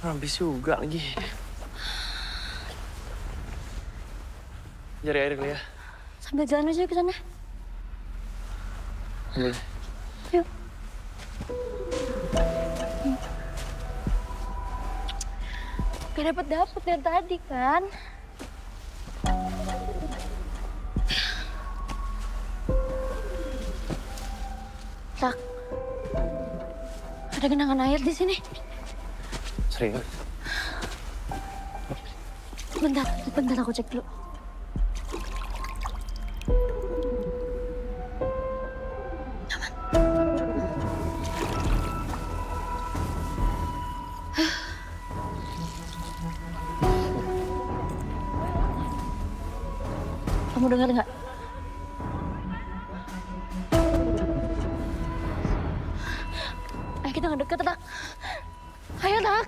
Habis juga lagi. Cari air dulu ya. Sambil jalan aja ke sana. Boleh. Yuk. Gak dapet dari tadi kan? Tak. Ada genangan air di sini. Serius? Bentar aku cek dulu. Kamu dengar nggak? Ayo kita ngedeket, Tak. Ayo, Tak.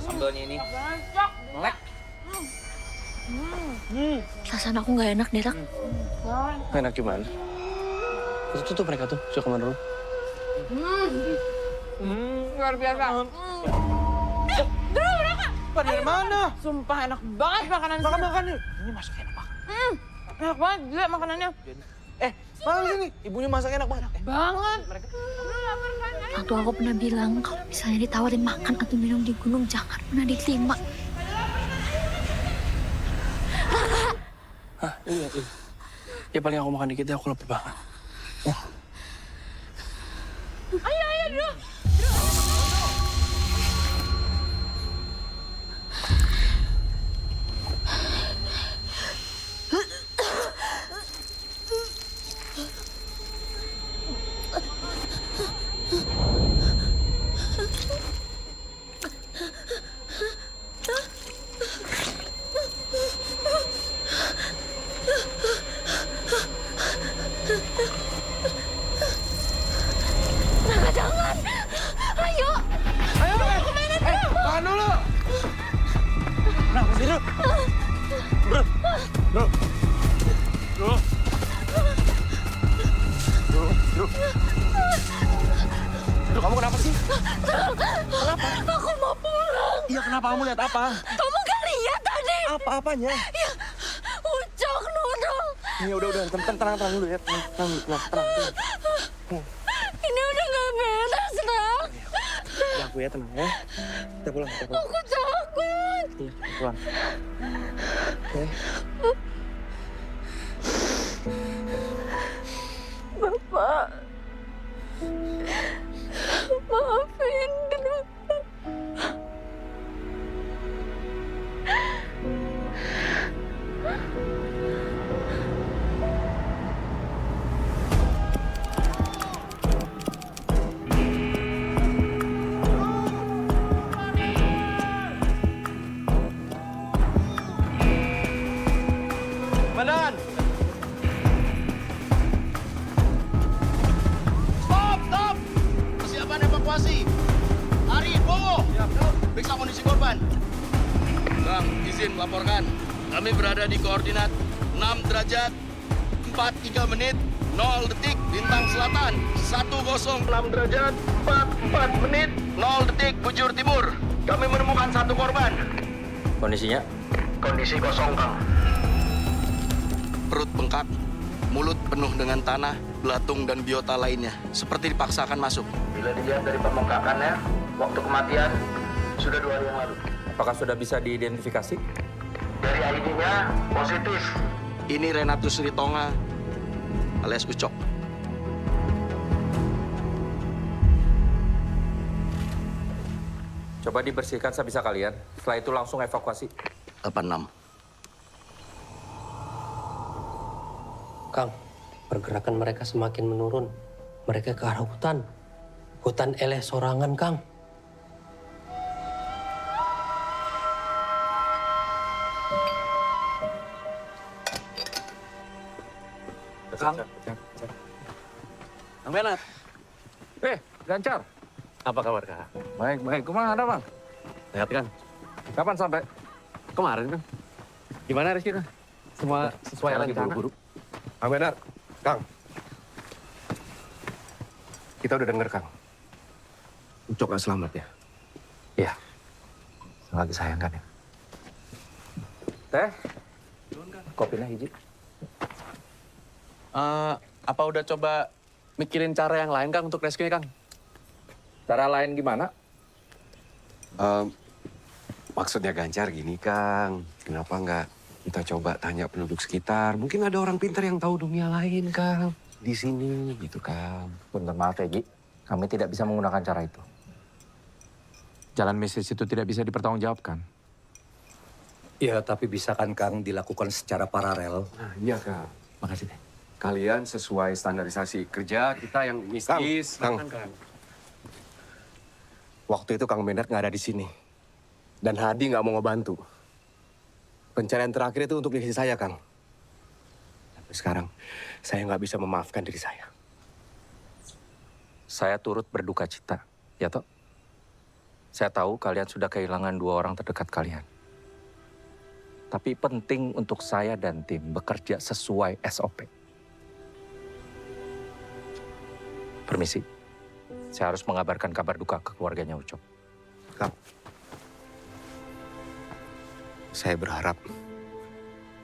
Sambalnya ini. Melek. Perasaan aku nggak enak deh, Tak. Enak gimana? Tutup mereka tuh, suka kemana dulu? Luar biasa. Drew, berapa? Dari mana? Sumpah enak banget makanan sini. Makan nih. Ini masak enak banget. Enak banget, gila makanannya. Makan sini. Ibunya masak enak banget. Banget. Waktu aku pernah bilang kalau misalnya ditawarin makan atau minum di gunung jangan pernah diterima. Hah, iya. Ya paling aku makan dikit ya, aku lapar banget. Ayo, Drew. Jangan. Ayo. Ayo, makan dulu. Kenapa sih, Drew? Drew, kamu sih? Kenapa? Aku mau pulang. Iya, kenapa? Kamu lihat apa? Kamu gak lihat tadi? Apa-apanya? Ya, Ucok Nurul. Ya udah, tenang dulu ya. Tenang. Ini udah gak beres, Ral. Udah, aku ya, tenang ya. Kita pulang. Aku takut. Iya, kita pulang. Oke. Bapak, maafin Dru. Komandan! Stop! Persiapan evakuasi. Hari, Bowo! Periksa kondisi korban. Kang, izin laporkan. Kami berada di koordinat 6 derajat, 43 menit, 0 detik, Bintang Selatan. 106 derajat, 44 menit, 0 detik, Bujur Timur. Kami menemukan 1 korban. Kondisinya? Kondisi kosong, Kang. Perut bengkak, mulut penuh dengan tanah, belatung, dan biota lainnya. Seperti dipaksakan masuk. Bila dilihat dari pembengkakannya, waktu kematian sudah 2 hari yang lalu. Apakah sudah bisa diidentifikasi? Dari ID-nya positif. Ini Renatus Ritonga alias Ucok. Coba dibersihkan sebisa kalian. Setelah itu langsung evakuasi. 86. Kang, pergerakan mereka semakin menurun. Mereka ke arah hutan. Hutan eleh sorangan, Kang. Kang. Kang Bernard. Gancar. Apa kabar, Kak? Baik. Kemana ada, Bang? Sehat kan? Kapan sampai? Kemarin kan? Gimana Rizky kan? Semua sesuai Lagi rencana? buru-buru. Kang Benar, Kang. Kita udah denger, Kang. Ucok gak selamat ya? Iya. Lagi sayang kan ya? Teh, kopinya hiji. Apa udah coba mikirin cara yang lain, Kang, untuk rescue Kang? Cara lain gimana? Maksudnya Gancar gini, Kang. Kenapa nggak kita coba tanya penduduk sekitar? Mungkin ada orang pintar yang tahu dunia lain, Kang. Di sini, gitu, Kang. Punten, maaf ya, Ji. Kami tidak bisa menggunakan cara itu. Jalan mistis itu tidak bisa dipertanggungjawabkan. Ya, tapi bisa kan, Kang, dilakukan secara paralel. Nah, iya, Kang. Makasih, Teh. Kalian sesuai standarisasi kerja, kita yang mistis. Kang. Waktu itu Kang Benar nggak ada di sini. Dan Hadi nggak mau ngebantu. Pencarian terakhir itu untuk diri saya, Kang. Tapi sekarang, saya nggak bisa memaafkan diri saya. Saya turut berduka cita, ya toh? Saya tahu kalian sudah kehilangan 2 orang terdekat kalian. Tapi penting untuk saya dan tim bekerja sesuai SOP. Permisi, saya harus mengabarkan kabar duka ke keluarganya Ucok. Kang, saya berharap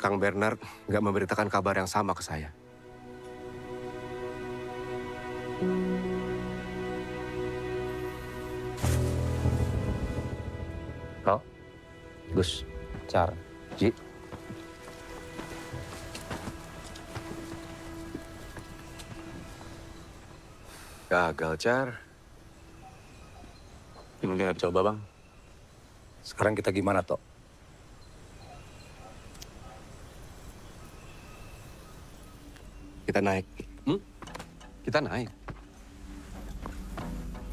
Kang Bernard nggak memberitakan kabar yang sama ke saya. Kau, Gus, Car, Ji. Gagal, Car. Ini nggak coba, Bang. Sekarang kita gimana, Tok? Kita naik. Kita naik.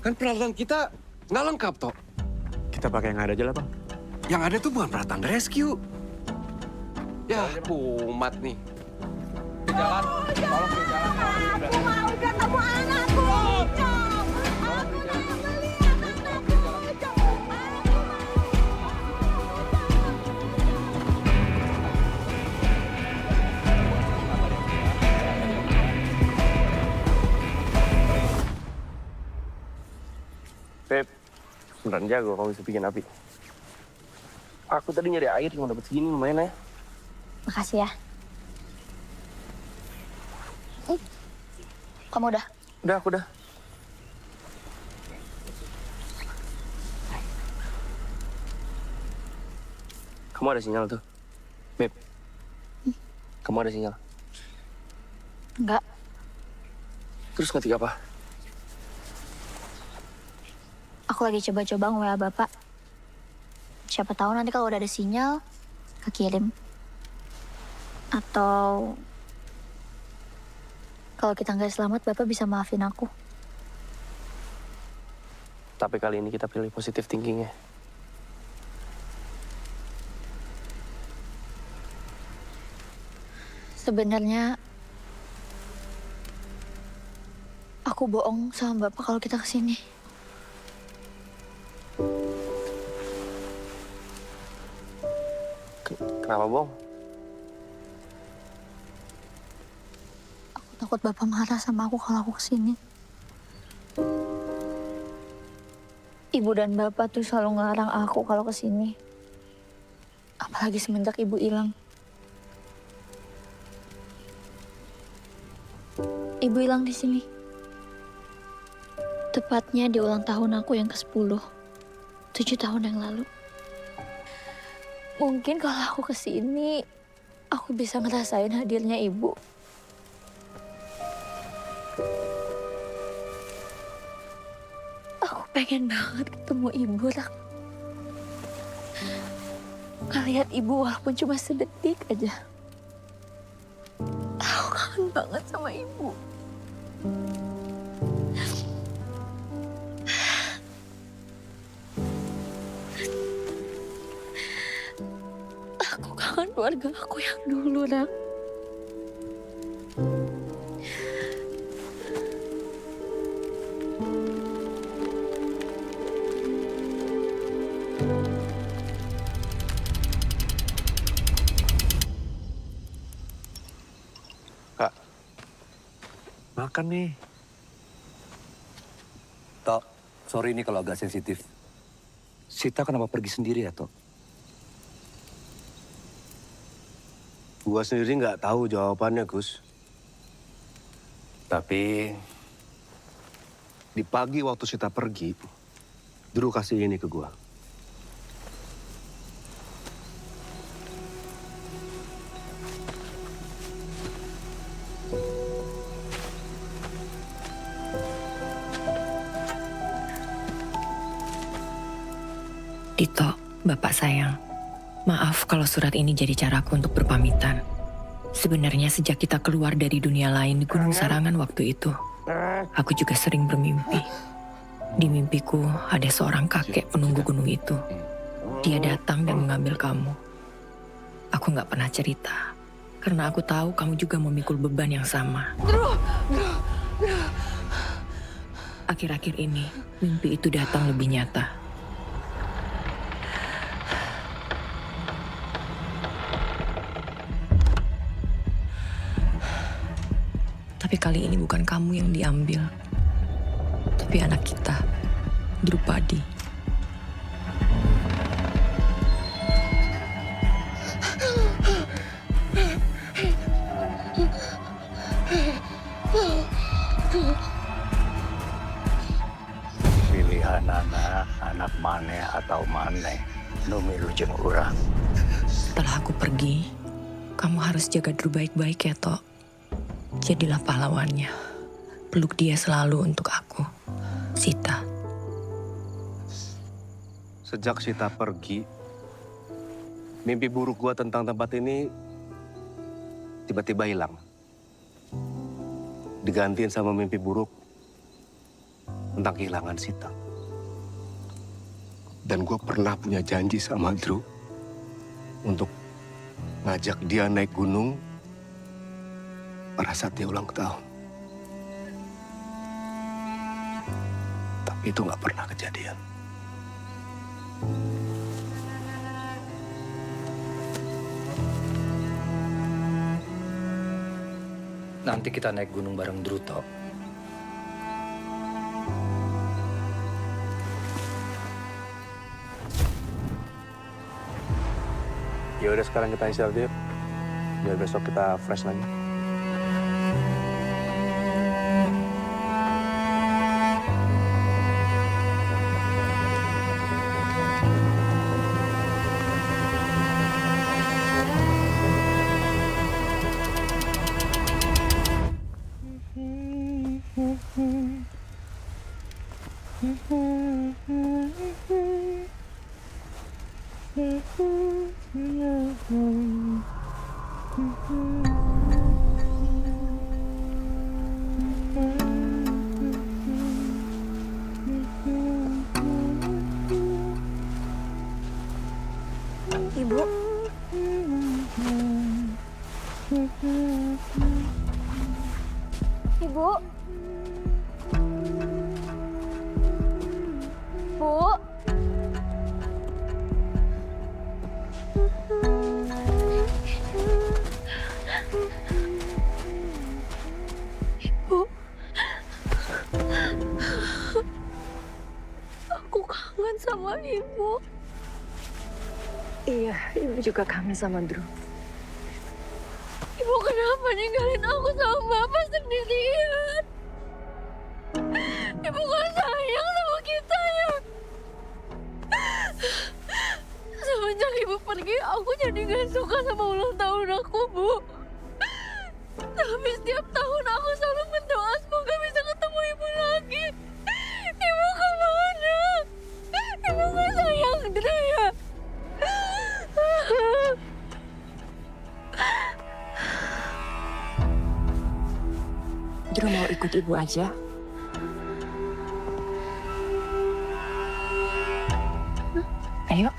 Kan peralatan kita nggak lengkap, Tok. Kita pakai yang ada aja lah, Bang. Yang ada tuh bukan peralatan rescue. Ya, umat nih. Jalan, tolong jalan. Aku mau ketemu anakku, Ucok. Aku mau melihat anakku, Ucok. Beb, beneran jago kamu bisa bikin api. Aku tadi nyari air cuma dapet segini lumayan ya. Makasih ya. Kamu udah? Udah, aku udah. Kamu ada sinyal tuh, Beb. Kamu ada sinyal. Enggak. Terus ngetik apa? Aku lagi coba-coba nge-WA Bapak. Siapa tahu nanti kalau udah ada sinyal, kekirim. Atau kalau kita nggak selamat, Bapak bisa maafin aku. Tapi kali ini kita pilih positive thinking ya. Sebenarnya aku bohong sama Bapak kalau kita kesini. Kenapa bohong? Aku takut Bapak marah sama aku kalau aku kesini. Ibu dan Bapak tuh selalu ngelarang aku kalau kesini. Apalagi semenjak Ibu hilang. Ibu hilang di sini. Tepatnya di ulang tahun aku yang ke-10. 7 tahun yang lalu. Mungkin kalau aku kesini, aku bisa ngerasain hadirnya Ibu. Aku pengen banget ketemu Ibu, Rak. Ngeliat Ibu walaupun cuma sedetik aja. Aku kangen banget sama Ibu. Aku kangen keluarga aku yang dulu, Rak. Kak. Makan nih. Tok, sorry ini kalau agak sensitif. Sita kenapa pergi sendiri ya, Tok? Gua sendiri nggak tahu jawabannya, Gus. Tapi di pagi waktu Sita pergi, Drew kasih ini ke gua. Tito, Bapak sayang. Maaf kalau surat ini jadi caraku untuk berpamitan. Sebenarnya sejak kita keluar dari dunia lain di Gunung Sarangan waktu itu, aku juga sering bermimpi. Di mimpiku ada seorang kakek penunggu gunung itu. Dia datang dan mengambil kamu. Aku nggak pernah cerita, karena aku tahu kamu juga memikul beban yang sama. Akhir-akhir ini, mimpi itu datang lebih nyata. Tapi kali ini bukan kamu yang diambil, tapi anak kita, Drupadi. Pilihan anak maneh atau maneh, nu milu jeung urang. Setelah aku pergi, kamu harus jaga Dru baik-baik ya, Tok. Jadilah pahlawannya. Peluk dia selalu untuk aku, Sita. Sejak Sita pergi, mimpi buruk gua tentang tempat ini tiba-tiba hilang. Digantiin sama mimpi buruk tentang kehilangan Sita. Dan gua pernah punya janji sama Drew untuk ngajak dia naik gunung pada saat dia ulang tahun. Tapi itu nggak pernah kejadian. Nanti kita naik gunung bareng Drew, Tok. Ya udah sekarang kita istirahat yuk. Biar besok kita fresh lagi. Ibu. Ibu. Bu. Ibu. Aku kangen sama ibu. Iya, ibu juga kangen sama Drew. Ibu kenapa ninggalin aku sama bapak sendirian? Ibu gak sayang sama kita ya? Semenjak ibu pergi, aku jadi gak suka sama ulang tahun aku, Bu. Tapi setiap tahun aku selalu berdoa semoga bisa ketemu ibu lagi. Ibu kemana? Ibu gak sayang Drew ya? Drew mau ikut ibu aja. Ayo.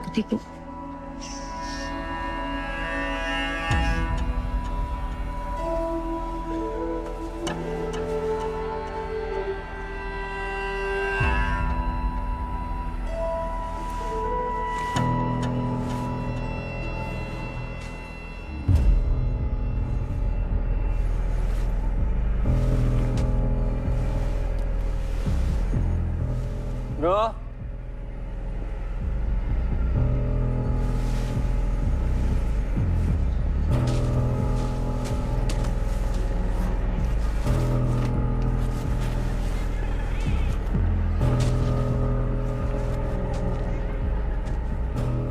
Ikut ibu. Bro.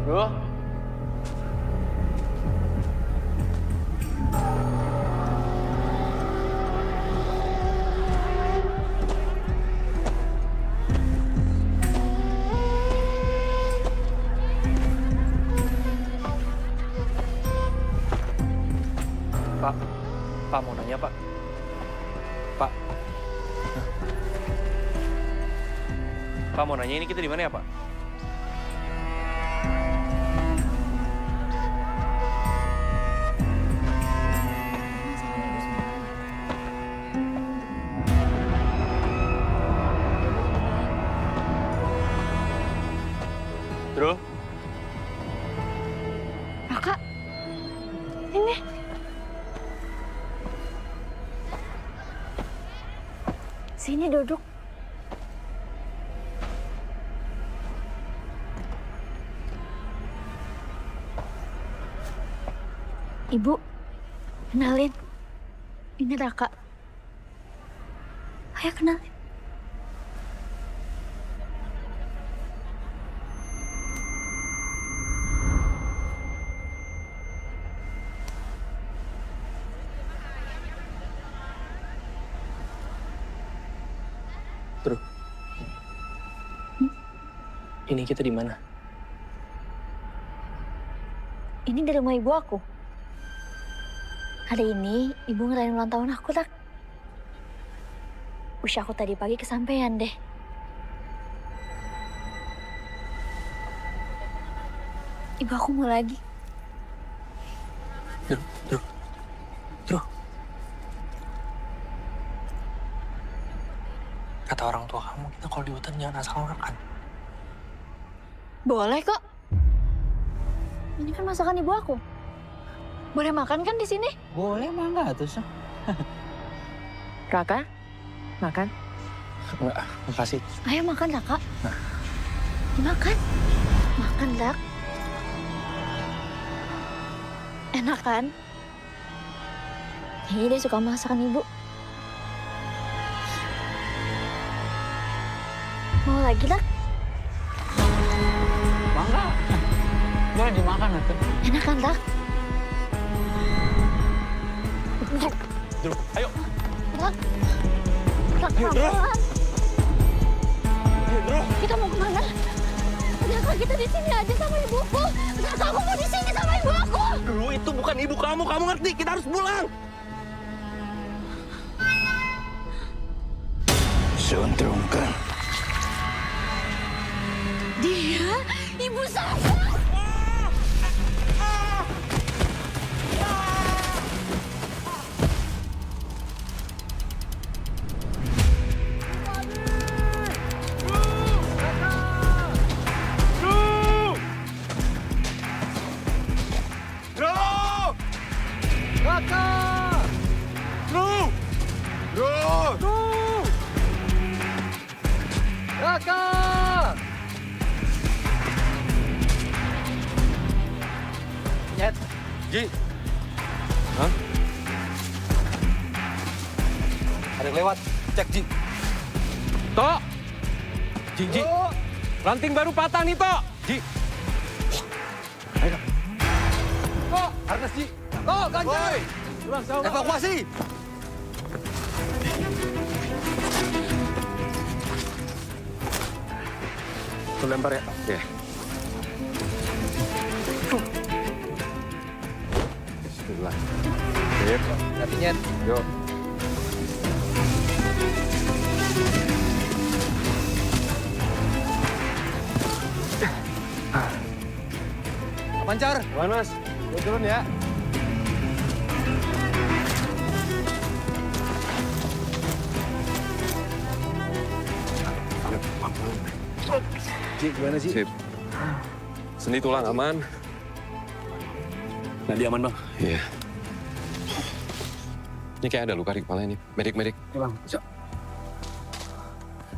Bro. Pak mau nanya Pak. Pak. Pak mau nanya ini kita di mana ya Pak? Terus? Raka, ini. Sini duduk. Ibu, kenalin. Ini Raka. Ayo kenalin. Terus. Ini kita di mana? Ini dari rumah ibu aku. Hari ini ibu ngerayain ulang tahun aku, Tak. Wish aku tadi pagi kesampaian deh. Ibu aku mau lagi. Terus. Kata orang tua kamu, kita kalau di hutan jangan asal makan. Boleh kok. Ini kan masakan ibu aku. Boleh makan kan di sini? Boleh, mangga tuh. Raka, makan. Enggak, makasih. Ayo makan, Raka. Dimakan. Makan, Dak. Enak kan? Kayaknya dia suka masakan Ibu. Mau lagi, Dak? Mangga. Boleh dimakan itu. Enak kan, Dak? Ayo. Dak. Dak, pelan-pelan. Kita mau kemana? Kenapa kita di sini aja sama ibuku? Kenapa aku mau di sini sama ibu aku? Dulu itu bukan ibu kamu ngerti? Kita harus pulang. Suntrungkan. Dia ibu saya. Ji. Hah? Ada yang lewat. Cek, Ji. Tok! Ji. Ranting baru patah nih, Tok! Ji. Ayo. Tok, harness, Ji. Tok, ganjal. Evakuasi. Tuh lempar ya? Iya. Bismillah. Sip. Hatinya. Yuk. Lancar. Aman, Mas. Gue turun ya. Ji, gimana sih? Sip. Sendi tulang aman. Nadi aman, Bang? Iya. Ini kayak ada luka di kepala ini. Medik. Iya, Bang.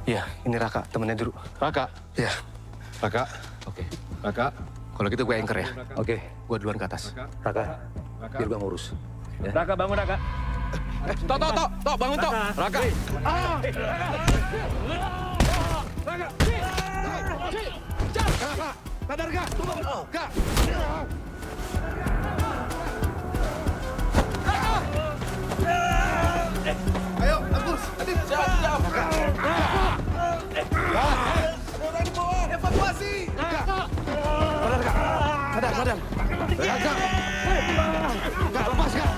Iya, ini Raka, temennya Duru. Raka? Iya. Raka? Oke. Raka? Kalau gitu gue anchor ya. Oke. Gue duluan ke atas. Raka, biar gue ngurus. Ya. Raka, bangun, Raka. Tok, bangun, Tok. Raka. Raka! Sadar gak? Kak! Ayo, Agus! Adit! Siap! Orang di bawah! Evakuasi! Sadar, Kak. Sadar. Raka! Kak, lepas, Kak.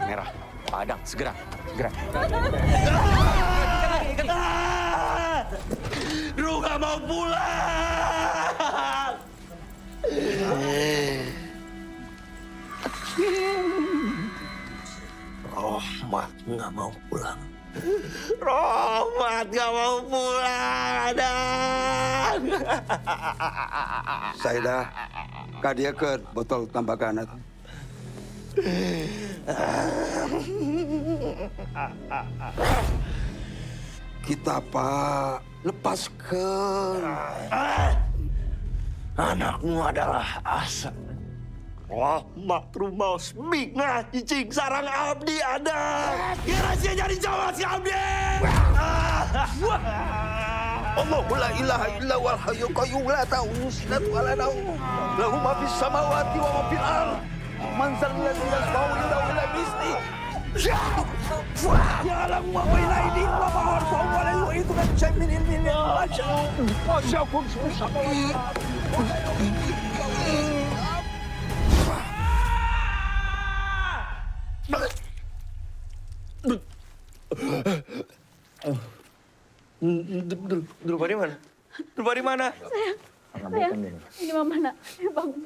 Merah, padang, segera. Dru gak mau pulang! Rohmat nggak mau pulang. Rohmat gak mau pulang, Adan! Saya kadia ke botol tambakan itu. Kita Pak lepaskan. Anakmu adalah Asa. Rahmat rumaus bingah cicing sarang abdi ada. Kira-kira jadi jawa si abdi. Allahu la ilaha illa wal hayyul qayyum la ta'khudhuhu sinatun wa la nawm. Lahu ma fis samawati wa ma fil ardh. Man zal ladzi yashfa'u indahu illa bi'idznih. Ya'lamu ma baina aydihim wa ma khalfahum wa la yuhituna bi shay'in min ilmihi illa ma sha'a. Wasi'a kursiyuhu samawati. Drupa di mana? Drupa di mana? Sayang, ini mama nak. Bangun.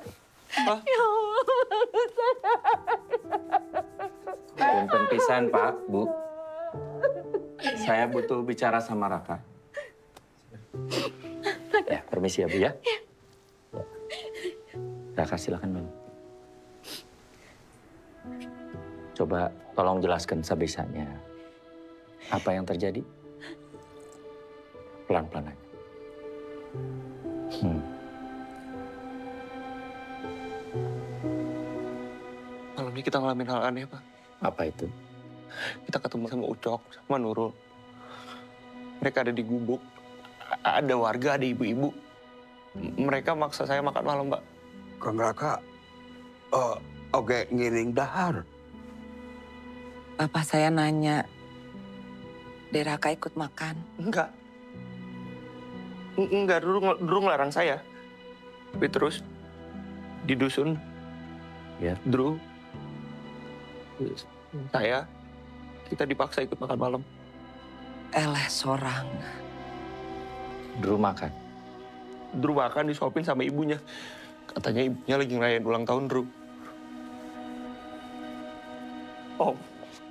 Ya Allah, Punten pisan, Pak, Bu. Saya butuh bicara sama Raka. Ya, permisi ya, Bu ya. Raka, silakan, Bang. Coba tolong jelaskan sebisanya. Apa yang terjadi? Pelan-pelan aja. Malam ini kita ngalamin hal aneh, Pak. Apa itu? Kita ketemu sama Ucok, sama Nurul. Mereka ada di gubuk. Ada warga, ada ibu-ibu. Mereka maksa saya makan malam, Pak. Kang Raka, oke ngiring dahar. Bapak saya nanya, Deraka ikut makan? Enggak. Enggak, dulu ngelarang saya. Tapi terus di dusun, ya, Drew, kita dipaksa ikut makan malam. Eleh sorang. Drew makan? Drew makan disuapin sama ibunya. Katanya ibunya lagi ngerayain ulang tahun Drew.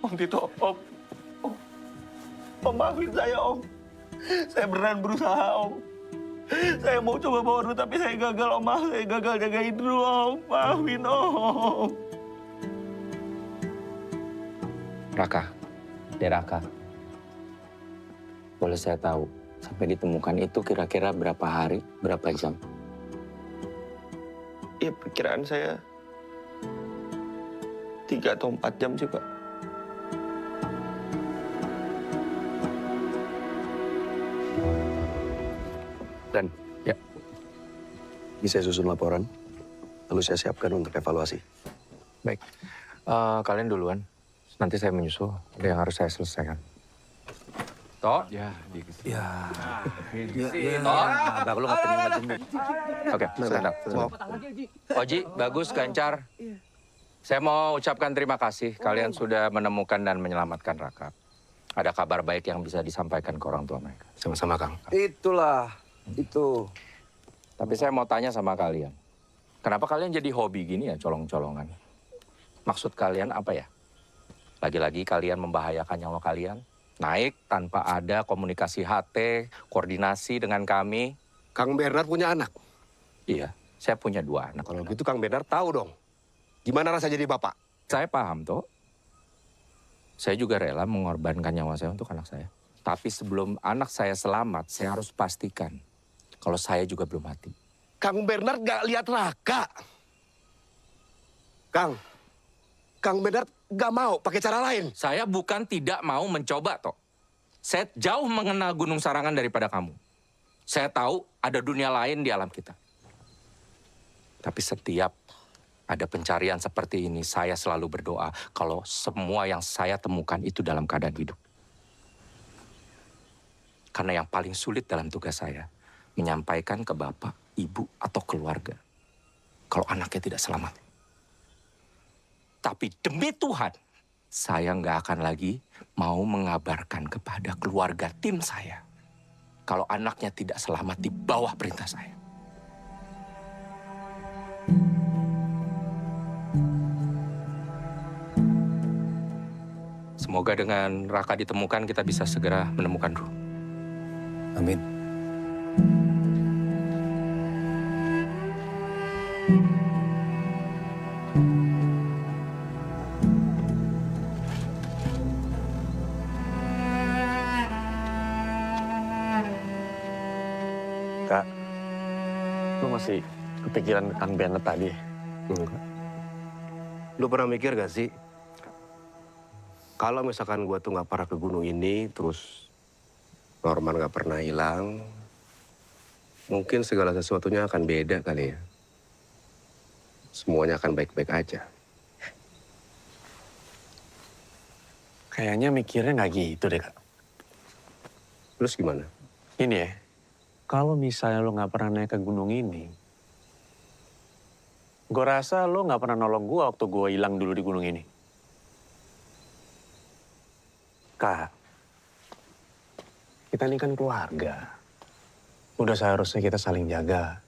Om Tito, Om maafin saya, Om. Saya beneran berusaha, Om. Saya mau coba bawa Drew, tapi saya gagal, Om. Saya gagal jagain Drew, Om. Maafin, Om. Raka, Deraka. Boleh saya tahu, sampai ditemukan itu kira-kira berapa hari, berapa jam? Ya, perkiraan saya 3 atau 4 jam sih, Pak. Dan, ya, ini saya susun laporan, lalu saya siapkan untuk evaluasi. Baik, kalian duluan. Nanti saya menyusul, ada yang harus saya selesaikan. Toh? Ya. Toh? Agak lu ngapain. Oke, sebentar. Oji, bagus, Gancar. Saya mau ucapkan terima kasih. Kalian sudah menemukan dan menyelamatkan Raka. Ada kabar baik yang bisa disampaikan ke orang tua mereka. Sama-sama, Kang. Itulah, itu. Tapi saya mau tanya sama kalian. Kenapa kalian jadi hobi gini ya, colong-colongan? Maksud kalian apa ya? Lagi-lagi kalian membahayakan nyawa kalian. Naik tanpa ada komunikasi HT, koordinasi dengan kami. Kang Bernard punya anak? Iya, saya punya 2 anak. Kalau gitu Kang Bernard tahu dong. Gimana rasa jadi bapak? Saya paham, toh. Saya juga rela mengorbankan nyawa saya untuk anak saya. Tapi sebelum anak saya selamat, saya harus pastikan kalau saya juga belum mati. Kang Bernard gak lihat Raka. Kang Bernard gak mau pakai cara lain. Saya bukan tidak mau mencoba, toh. Saya jauh mengenal Gunung Sarangan daripada kamu. Saya tahu ada dunia lain di alam kita. Tapi setiap ada pencarian seperti ini, saya selalu berdoa kalau semua yang saya temukan itu dalam keadaan hidup. Karena yang paling sulit dalam tugas saya, menyampaikan ke bapak, ibu, atau keluarga kalau anaknya tidak selamat. Tapi demi Tuhan, saya nggak akan lagi mau mengabarkan kepada keluarga tim saya kalau anaknya tidak selamat di bawah perintah saya. Semoga dengan Raka ditemukan, kita bisa segera menemukan Drew. Amin. Kak, lu masih kepikiran Kang Bernard tadi? Enggak. Lu pernah mikir gak sih? Kalau misalkan gua tuh nggak pernah ke gunung ini, terus Norman nggak pernah hilang, mungkin segala sesuatunya akan beda kali ya. Semuanya akan baik-baik aja. Kayaknya mikirnya nggak gitu deh, Kak. Terus gimana? Ini ya, kalau misalnya lo nggak pernah naik ke gunung ini, gue rasa lo nggak pernah nolong gue waktu gue hilang dulu di gunung ini. Kak, kita ini kan keluarga. Udah seharusnya kita saling jaga,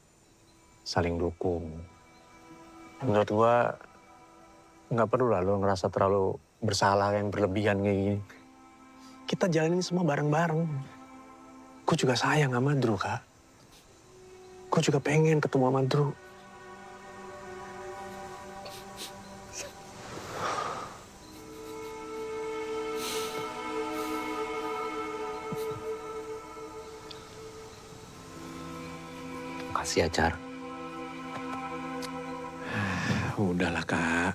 saling dukung. Menurut gue, nggak perlu lah lo ngerasa terlalu bersalah yang berlebihan kayak gini. Kita jalanin semua bareng-bareng. Gue juga sayang sama Drew, Kak. Gue juga pengen ketemu sama Drew. Makasih ya, Car. Udahlah, Kak.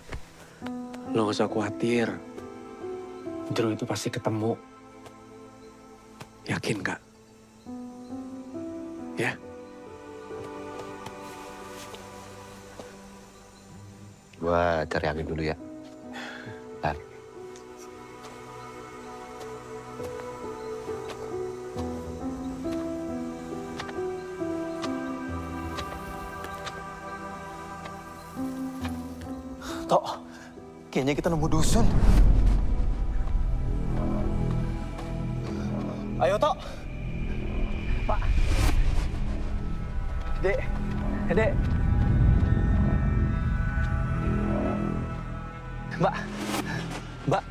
Lo gak usah khawatir. Drew itu pasti ketemu. Yakin, Kak? Ya? Gua cari angin dulu ya. Bentar. Tok, kayaknya kita nemu dusun. Ayo, Tok. Pak. Dek. Dek. Mbak. Mbak.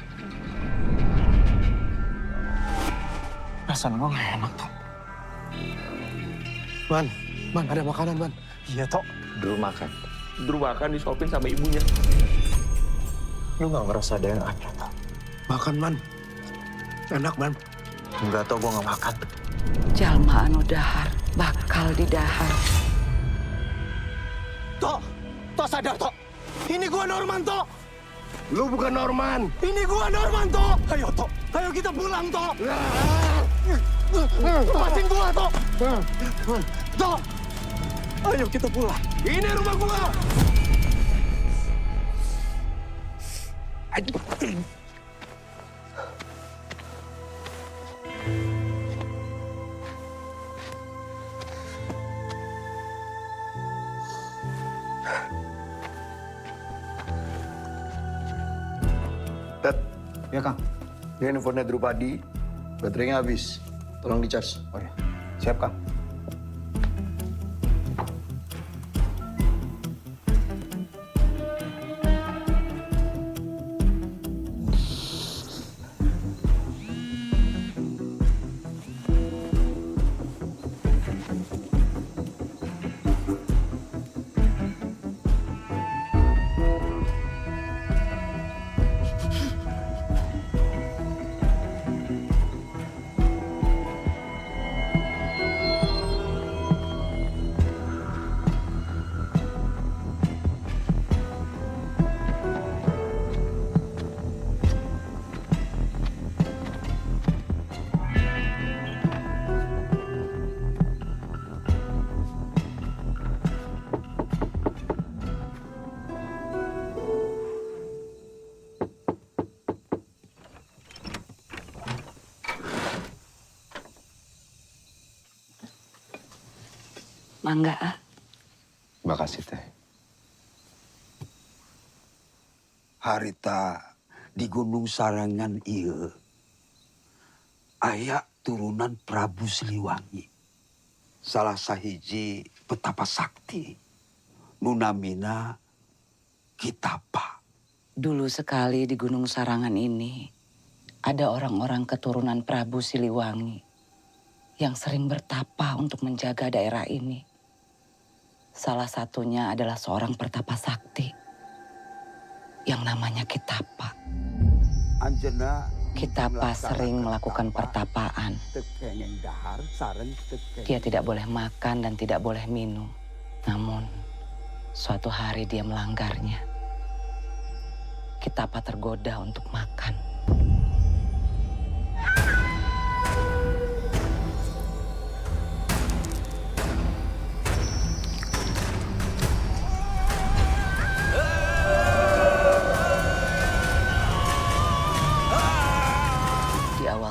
Rasanya gue gak enak, Tok. Man, ada makanan, Man. Iya, Tok. Drew makan. Drew makan disuapin sama ibunya. Lu gak ngerasa ada yang aneh, Tok? Makan, Man. Enak, Man. Enggak, Tok, gue gak makan. Jalma anu dahar, bakal didahar. Tok! Tok sadar, Tok! Ini gua Norman, Tok! Lu bukan Norman! Ini gua Norman, Tok! Ayo, Tok! Ayo kita pulang, Tok! Lepasin gua, Tok! Tok! Ayo kita pulang! Ini rumah gua! Ted. Ya, Kang. Ini handphonenya Drupadi. Baterainya habis. Tolong dicas. Oh ya. Siap, Kang. Mangga, ah. Makasih, Teh. Harita di Gunung Sarangan ieu aya turunan Prabu Siliwangi. Salah sahiji petapa sakti. Nunamina Kitapa. Dulu sekali di Gunung Sarangan ini ada orang-orang keturunan Prabu Siliwangi yang sering bertapa untuk menjaga daerah ini. Salah satunya adalah seorang pertapa sakti yang namanya Kitapa. Anjena Kitapa sering melakukan pertapaan. Dia tidak boleh makan dan tidak boleh minum. Namun, suatu hari dia melanggarnya. Kitapa tergoda untuk makan.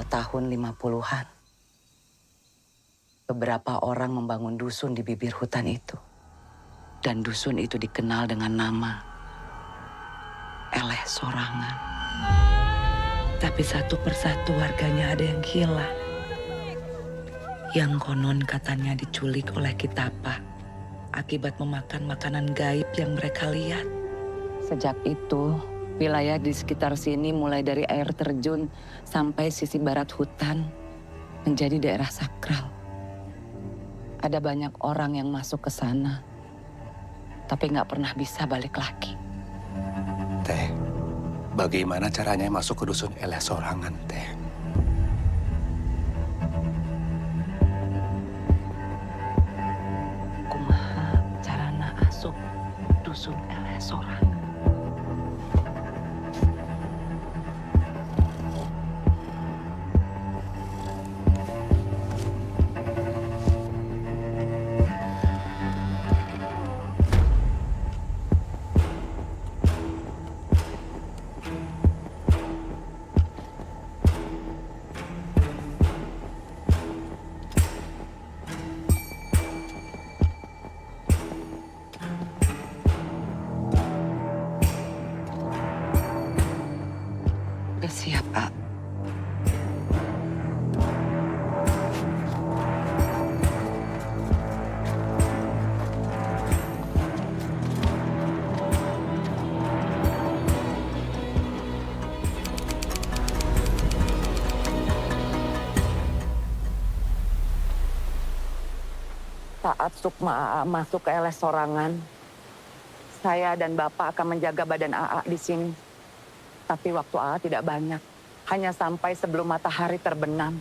Tahun 50-an. Beberapa orang membangun dusun di bibir hutan itu. Dan dusun itu dikenal dengan nama Eleh Sorangan. Tapi satu persatu warganya ada yang hilang. Yang konon katanya diculik oleh Kitapa akibat memakan makanan gaib yang mereka lihat. Sejak itu, wilayah di sekitar sini mulai dari air terjun sampai sisi barat hutan menjadi daerah sakral. Ada banyak orang yang masuk ke sana, tapi nggak pernah bisa balik lagi. Teh, bagaimana caranya masuk ke dusun Eleh Sorangan, Teh? Kumaha Saat Sukma AA masuk ke LS Sorangan, saya dan Bapak akan menjaga badan AA di sini. Tapi waktu AA tidak banyak, hanya sampai sebelum matahari terbenam.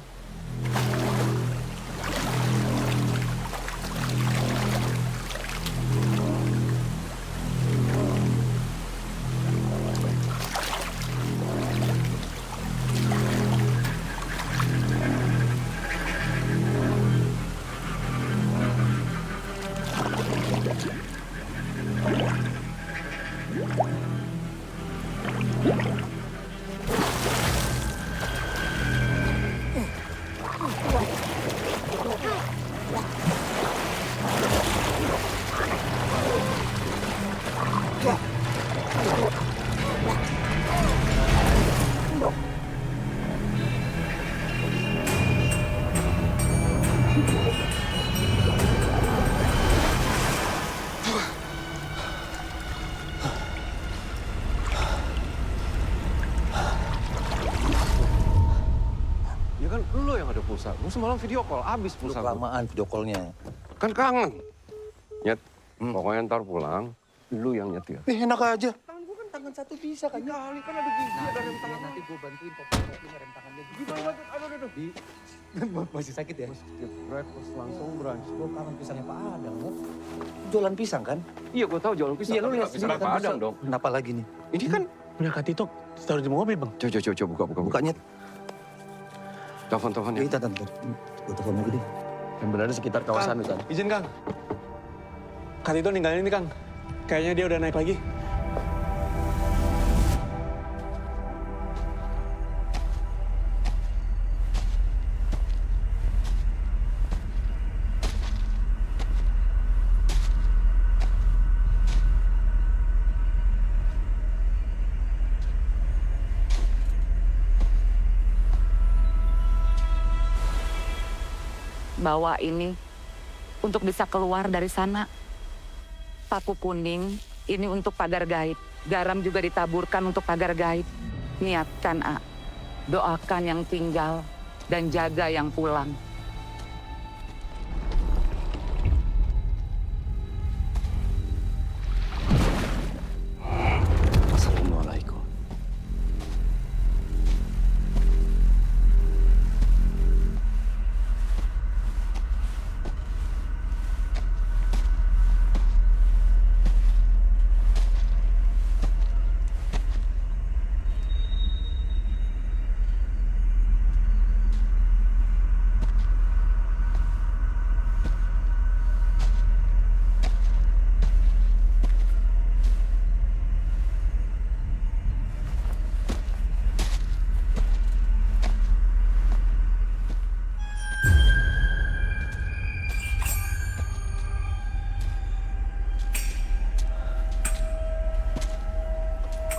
Ya kan lo yang ada pulsa. Gue semalam video call, abis pulsa. Kelamaan video call-nya. Kan kangen. Nyet, pokoknya ntar pulang, lu yang nyetir. Enak aja. Tangan gue kan tangan satu bisa kan? Kali kan ada gigi, ada rem tangan. Nanti gue bantuin kopi rem tangannya. Gimana? Aduh. Masih sakit ya? Skip breakfast langsung brunch. Gue kangen pisangnya Pak Adang, lo. Jualan pisang kan? Iya, gue tahu jualan pisang. Iya, lu lihat pisang Pak Adang dong. Kenapa lagi nih? Ini kan Punya Kak Tito, taruh di mobil, Bang. Coba buka. Bukanya. Telepon ya. Iya, Tante. Gue telepon lagi deh. Yang benar di sekitar kawasan Kang, Izin, Kang. Kak Tito ninggalin ini, Kang. Kayaknya dia udah naik lagi. Bawa ini untuk bisa keluar dari sana. Paku kuning ini untuk pagar gaib. Garam juga ditaburkan untuk pagar gaib. Niatkan, A. Doakan yang tinggal dan jaga yang pulang. Assalamualaikum.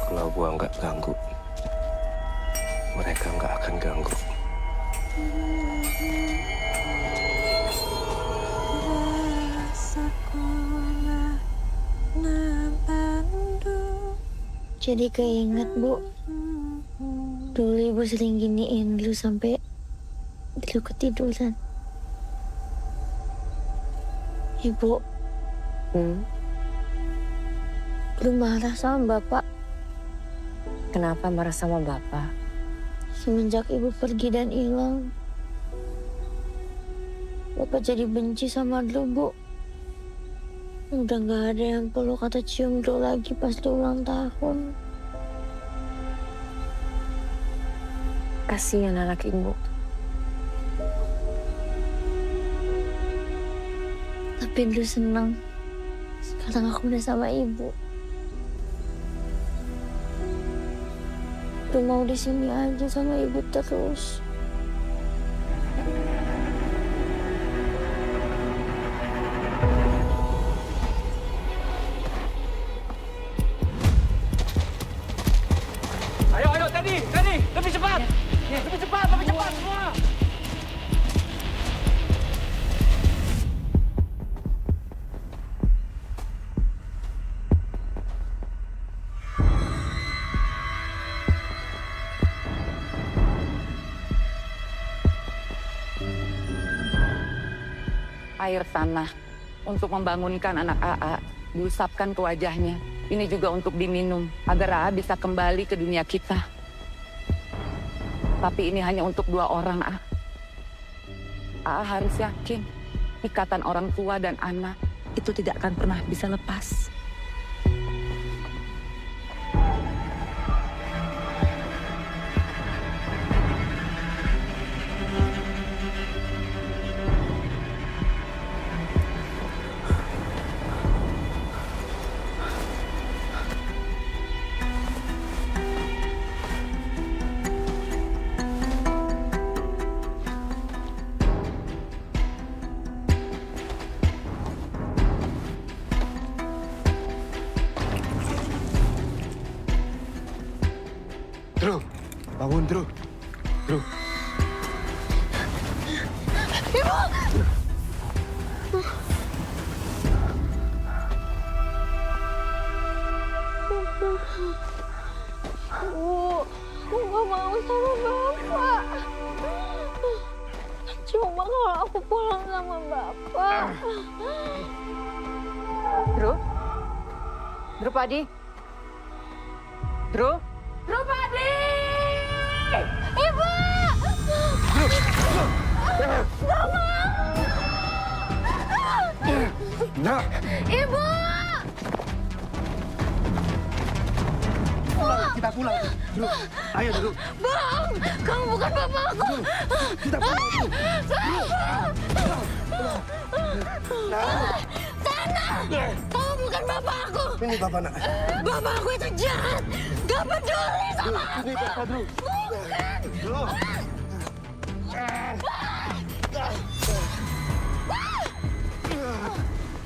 Kalau gua nggak ganggu, mereka nggak akan ganggu. Jadi keinget, Bu. Dulu Ibu sering giniin dulu sampai dulu ketiduran. Ibu. Lu marah sama Bapak. Kenapa marah sama Bapak? Semenjak Ibu pergi dan hilang. Bapak jadi benci sama lu, Bu. Udah gak ada yang peluk atau cium lu lagi pas lu ulang tahun. Kasihan anak Ibu. Tapi lu senang. Sekarang aku udah sama Ibu. Lu mau di sini aja sama Ibu terus. Ayo, Teddy, lebih cepat. Lebih cepat semua. Air tanah untuk membangunkan anak AA, diusapkan ke wajahnya. Ini juga untuk diminum, agar AA bisa kembali ke dunia kita. Tapi ini hanya untuk 2 orang, AA. AA harus yakin, ikatan orang tua dan anak itu tidak akan pernah bisa lepas. Drew, bangun Drew. Drew. Ibu! Aku gak mau sama Bapak. Cuma kalau aku pulang sama Bapak. Drew? Drew Padi? Drew? Drupadi! Ibu! Nak. Ibu! Kita pulang. Drew, ayo Drew. Bang, kamu bukan bapakku. Kita pulang. Sana! Kamu bukan bapakku. Ini bapak nak. Bapakku itu jahat. Gak peduli sama aku. Ini bapak Drew. Bukan. Drew.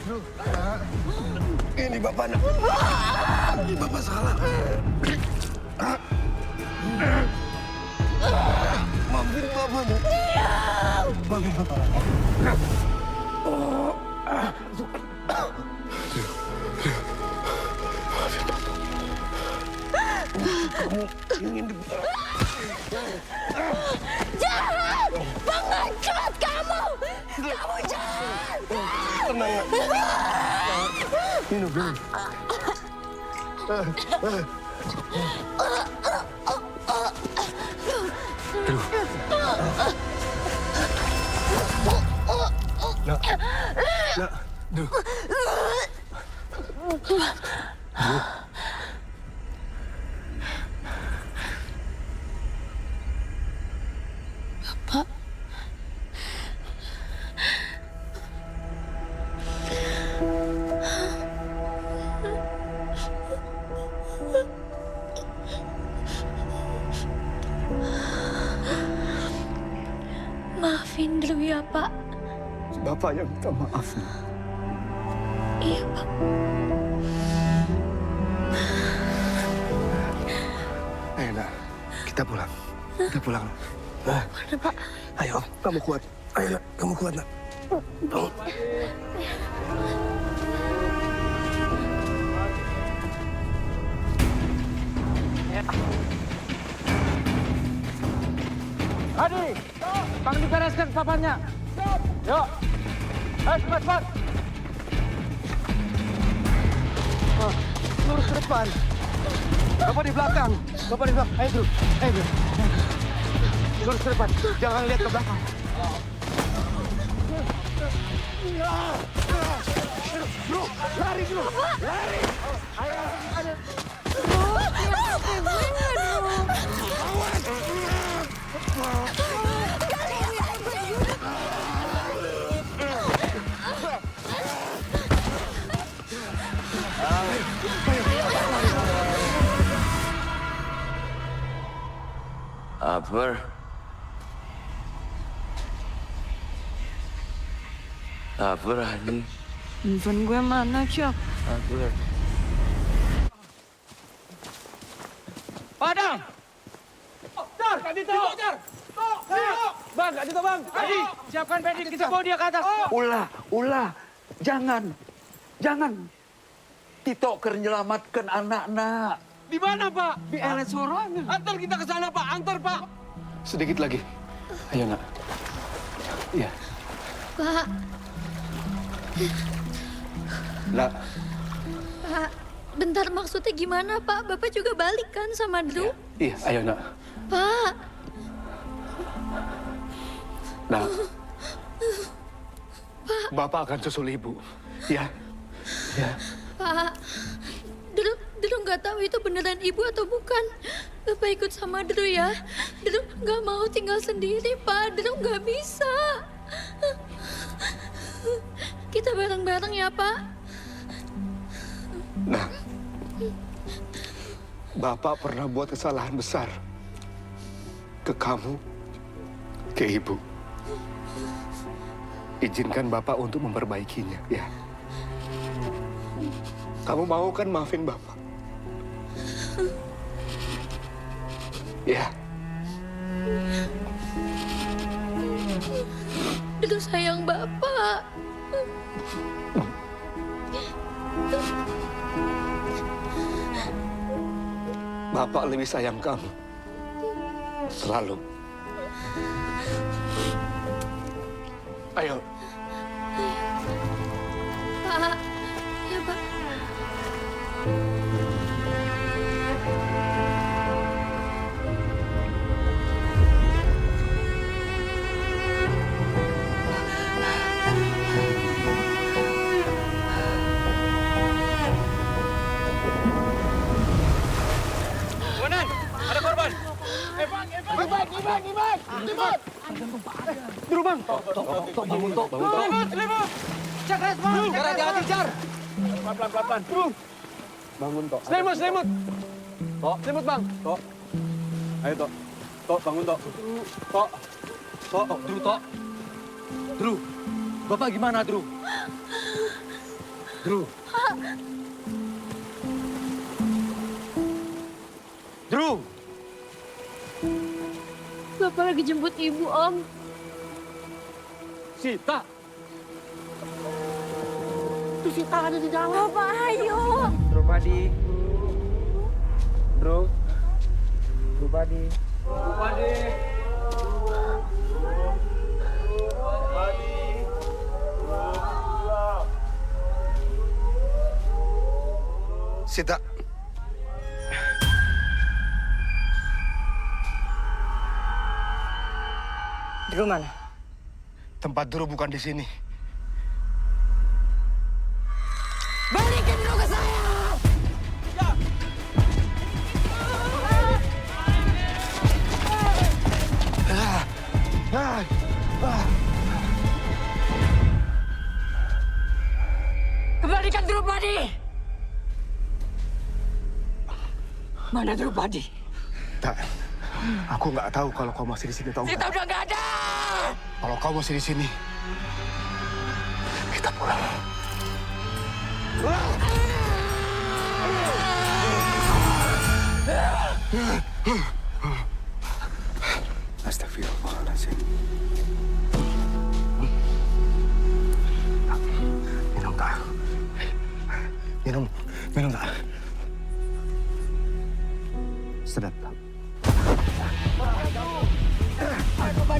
Drew. Ini bapak nak. Ini bapak salah. Maafin bapak nak. Maafin bapak. Kamu ingin Jahat! Pengecut kamu! Kamu jahat! Tenang. Minum dulu. Nak. Nak. Duh. Bapak. Maafin Drew ya, Pak. Bapak yang minta maaf. Iya, Pak. Ayo, nak. Kita pulang. Kita pulang. Mana, Pak? Ayo, kamu kuat. Ayo, nak. Kamu kuat, nak. Bangun. Adi, Bang dibereskan papannya. Yuk. Ayo, cepat. Lurus ke depan. Bapak di belakang. Bapak di belakang. Ayo, Bro. Ayo, Bro. Lurus ke depan. Jangan lihat ke belakang. Bro, lari, Bro. Lari. Ayo. Apa? Apa ini? Handphone gue mana, Cok? Apa? Padang! Jar! Kadito! Jar! Bang, Kadito, Bang! Adi, siapkan Pendit, kita bawa dia ke atas. Ulah. Jangan. Tito ker nyelamatkan anak-anak. Di mana, Pak? Di LS sorangan. Antar kita ke sana, Pak. Antar, Pak. Sedikit lagi. Ayo, nak. Iya. Pak. Nak, Pak, bentar maksudnya gimana Pak? Bapak juga balik kan sama Drew? iya, ayo nak. Pak. Nak, Bapak akan susul Ibu. Ya, ya. Pak, Drew nggak tahu itu beneran ibu atau bukan. Bapak ikut sama Drew ya. Drew nggak mau tinggal sendiri, Pak. Drew nggak bisa. Kita bareng-bareng ya, Pak. Nah, Bapak pernah buat kesalahan besar. Ke kamu, ke Ibu. Izinkan Bapak untuk memperbaikinya, ya. Kamu mau kan maafin Bapak? Ya. Drew sayang Bapak. Bapak lebih sayang kamu. Selalu. Ayo. Pak, ya Pak. Konan, ada korban. Iban. Dulu bang. Tok, bangun tok. Selimut. Cak respon. Jangan jar. Pelan. Dulu. Bangun tok. Selimut. Tok. Selimut bang. Tok. Ayo tok. Tok, bangun tok. Tok. Tok, Drew tok. Drew. Bapak gimana, Drew? Drew. Drew. Bapak lagi jemput ibu, Om. Sita. Itu Sita ada di dalam. Bapak, ayo. Drew Padi. Drew Padi. Sita. Drew mana? Tempat Drew bukan di sini. Balikin Drew ke saya! Kembalikan Drew Padi! Mana Drew Padi? Tak, aku nggak tahu kalau kau masih di sini tahu. Sita udah nggak ada! Kalau kau masih di sini, kita pulang. Astagfirullahaladzim. Minum tak? Minum tak? Sedap tak?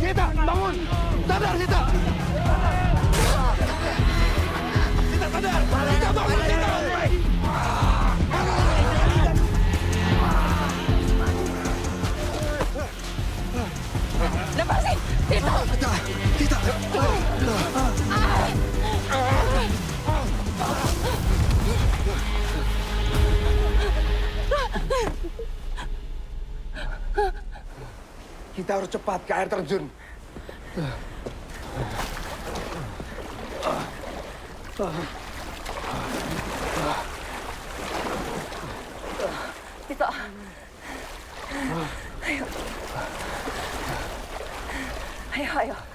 Sita, bangun! Sadar, Sita! Sita, sadar! Sita, bangun, Sita! Lepasin! Sita! Sita! Kita harus cepat ke air terjun. Sita.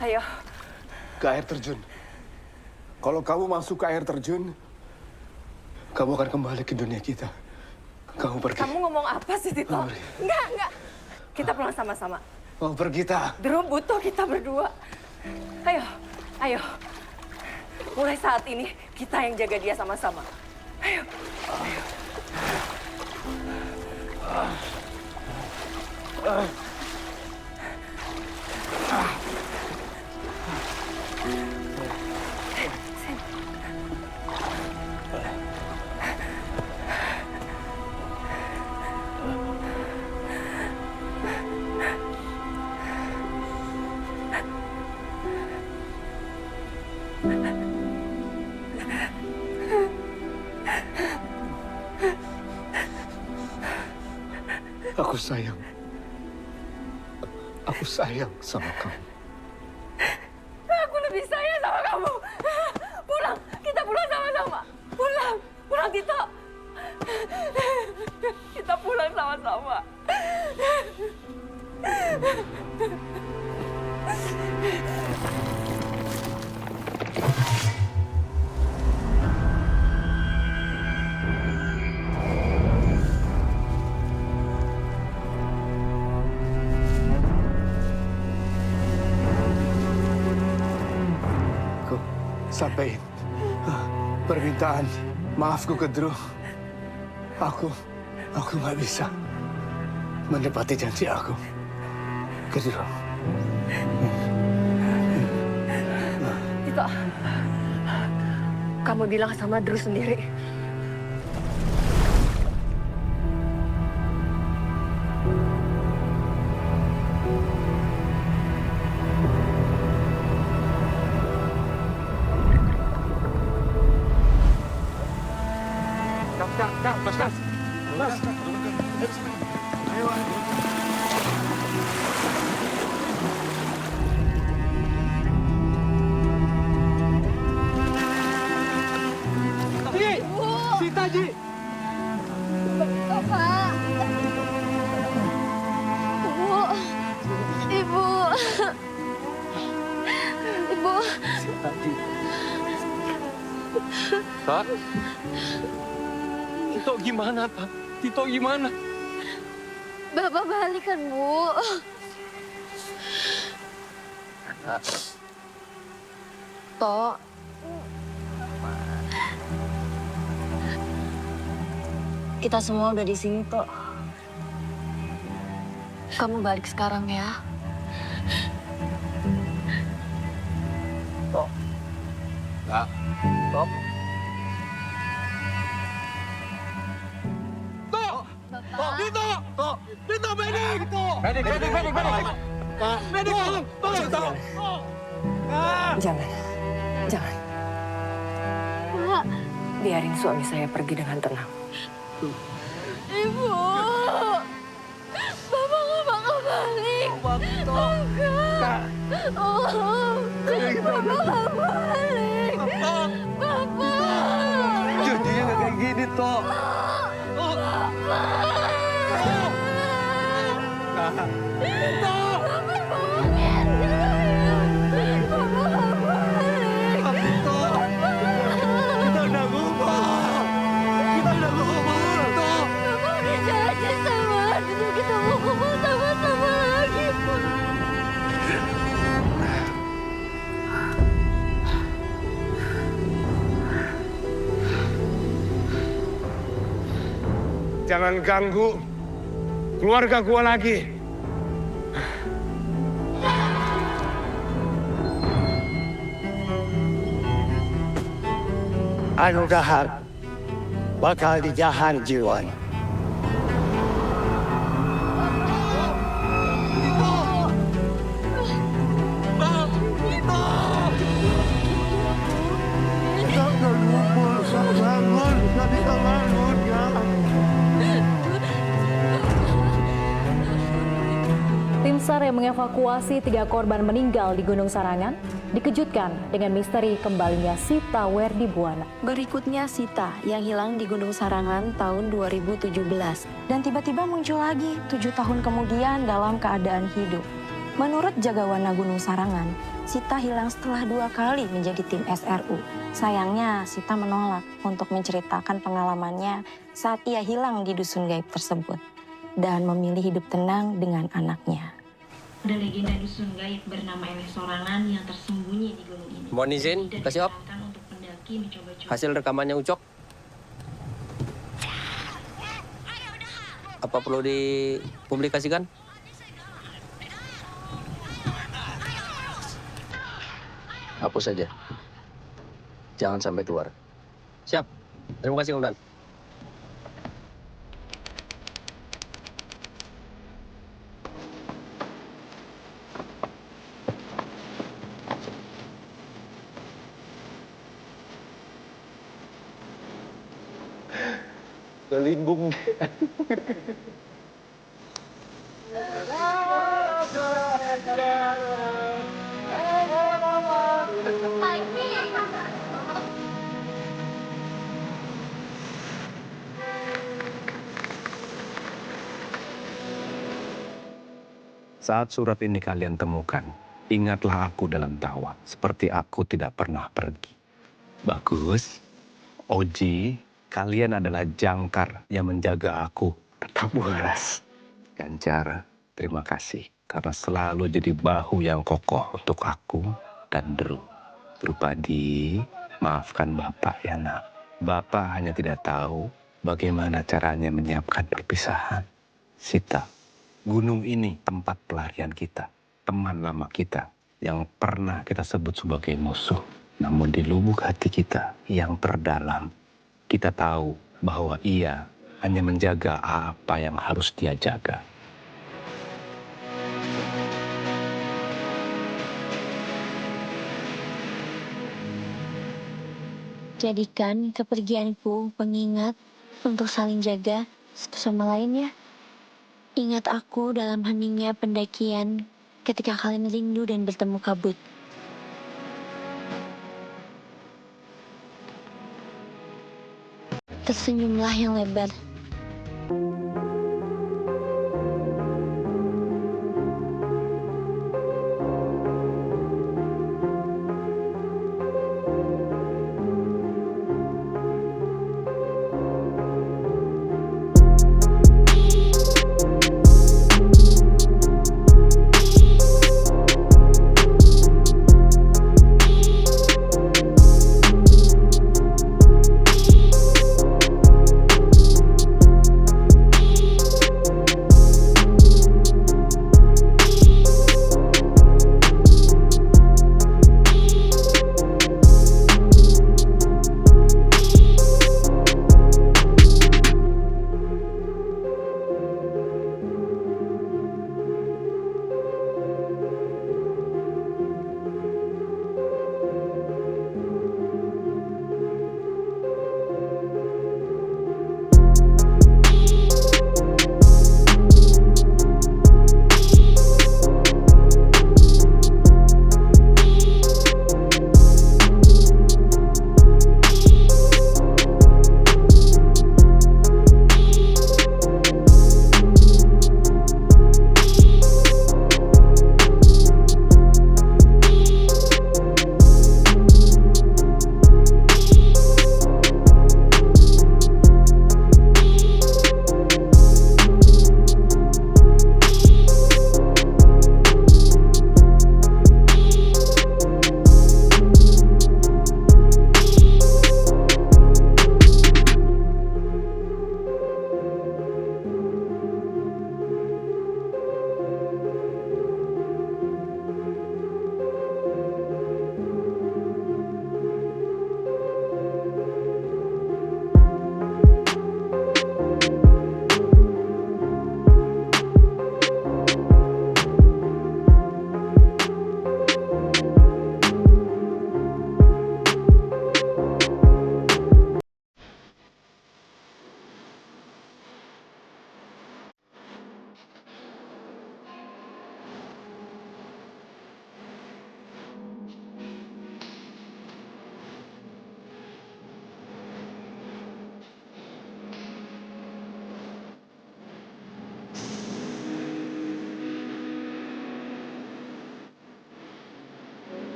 Ayo. Ke air terjun. Kalau kamu masuk ke air terjun, kamu akan kembali ke dunia kita. Kamu pergi. Kamu ngomong apa sih, Tito? Enggak. Kita pulang sama-sama. Mau pergi tak? Drew butuh kita berdua. Ayo. Mulai saat ini, kita yang jaga dia sama-sama. Ayo. Aku sayang. Aku sayang sama kamu. Aku lebih sayang sama kamu. Pulang, kita pulang sama-sama. Pulang, pulang Tito. Kita pulang sama-sama. Sampaikan permintaan maafku ke Drew. Aku nggak bisa menepati janji aku ke Drew. Tito, kamu bilang sama Drew sendiri. Mas. Ayo. Ji, Sita Ji. Bapak. Ibu. Ibu. Pak. Tito gimana, Pak? Tito gimana? Bapak balik kan, Bu? Tok. Kita semua udah di sini, Tok. Kamu balik sekarang ya. Tok. Kak. Tok. Tito! Tito, medik! Medik! Kak, medik, tolong, Tito! Jangan. Pak. Biarin suami saya pergi dengan tenang. Ibu. Bapak nggak bakal balik. Enggak. Bapak nggak balik. Bapak. Janjinya nggak kayak gini, Tok. Jangan ganggu keluarga gua lagi. Anu dahar bakal dijahan jiwa. Tim SAR yang mengevakuasi 3 korban meninggal di Gunung Sarangan dikejutkan dengan misteri kembalinya Sita Werdibuana. Berikutnya Sita yang hilang di Gunung Sarangan tahun 2017 dan tiba-tiba muncul lagi 7 tahun kemudian dalam keadaan hidup. Menurut Jagawana Gunung Sarangan, Sita hilang setelah 2 kali menjadi tim SRU. Sayangnya Sita menolak untuk menceritakan pengalamannya saat ia hilang di dusun gaib tersebut dan memilih hidup tenang dengan anaknya. Ada legenda dusun gaib bernama Eleh Sorangan yang tersembunyi di gunung ini. Mohon izin, kasih op. Untuk pendaki mencoba-coba. Hasil rekamannya Ucok. Apa perlu dipublikasikan? Hapus saja. Jangan sampai keluar. Siap. Terima kasih, Komandan. Kelinggung. Saat surat ini kalian temukan, ingatlah aku dalam tawa, seperti aku tidak pernah pergi. Bagus. Oji, kalian adalah jangkar yang menjaga aku tetap waras. Ganjar, terima kasih karena selalu jadi bahu yang kokoh untuk aku dan Drew. Drupadi, maafkan Bapak ya nak. Bapak hanya tidak tahu bagaimana caranya menyiapkan perpisahan. Sita, gunung ini tempat pelarian kita, teman lama kita yang pernah kita sebut sebagai musuh. Namun di lubuk hati kita yang terdalam, kita tahu bahwa ia hanya menjaga apa yang harus dia jaga. Jadikan kepergianku pengingat untuk saling jaga satu sama lain ya. Ingat aku dalam heningnya pendakian ketika kalian rindu dan bertemu kabut. Tersenyumlah yang lebar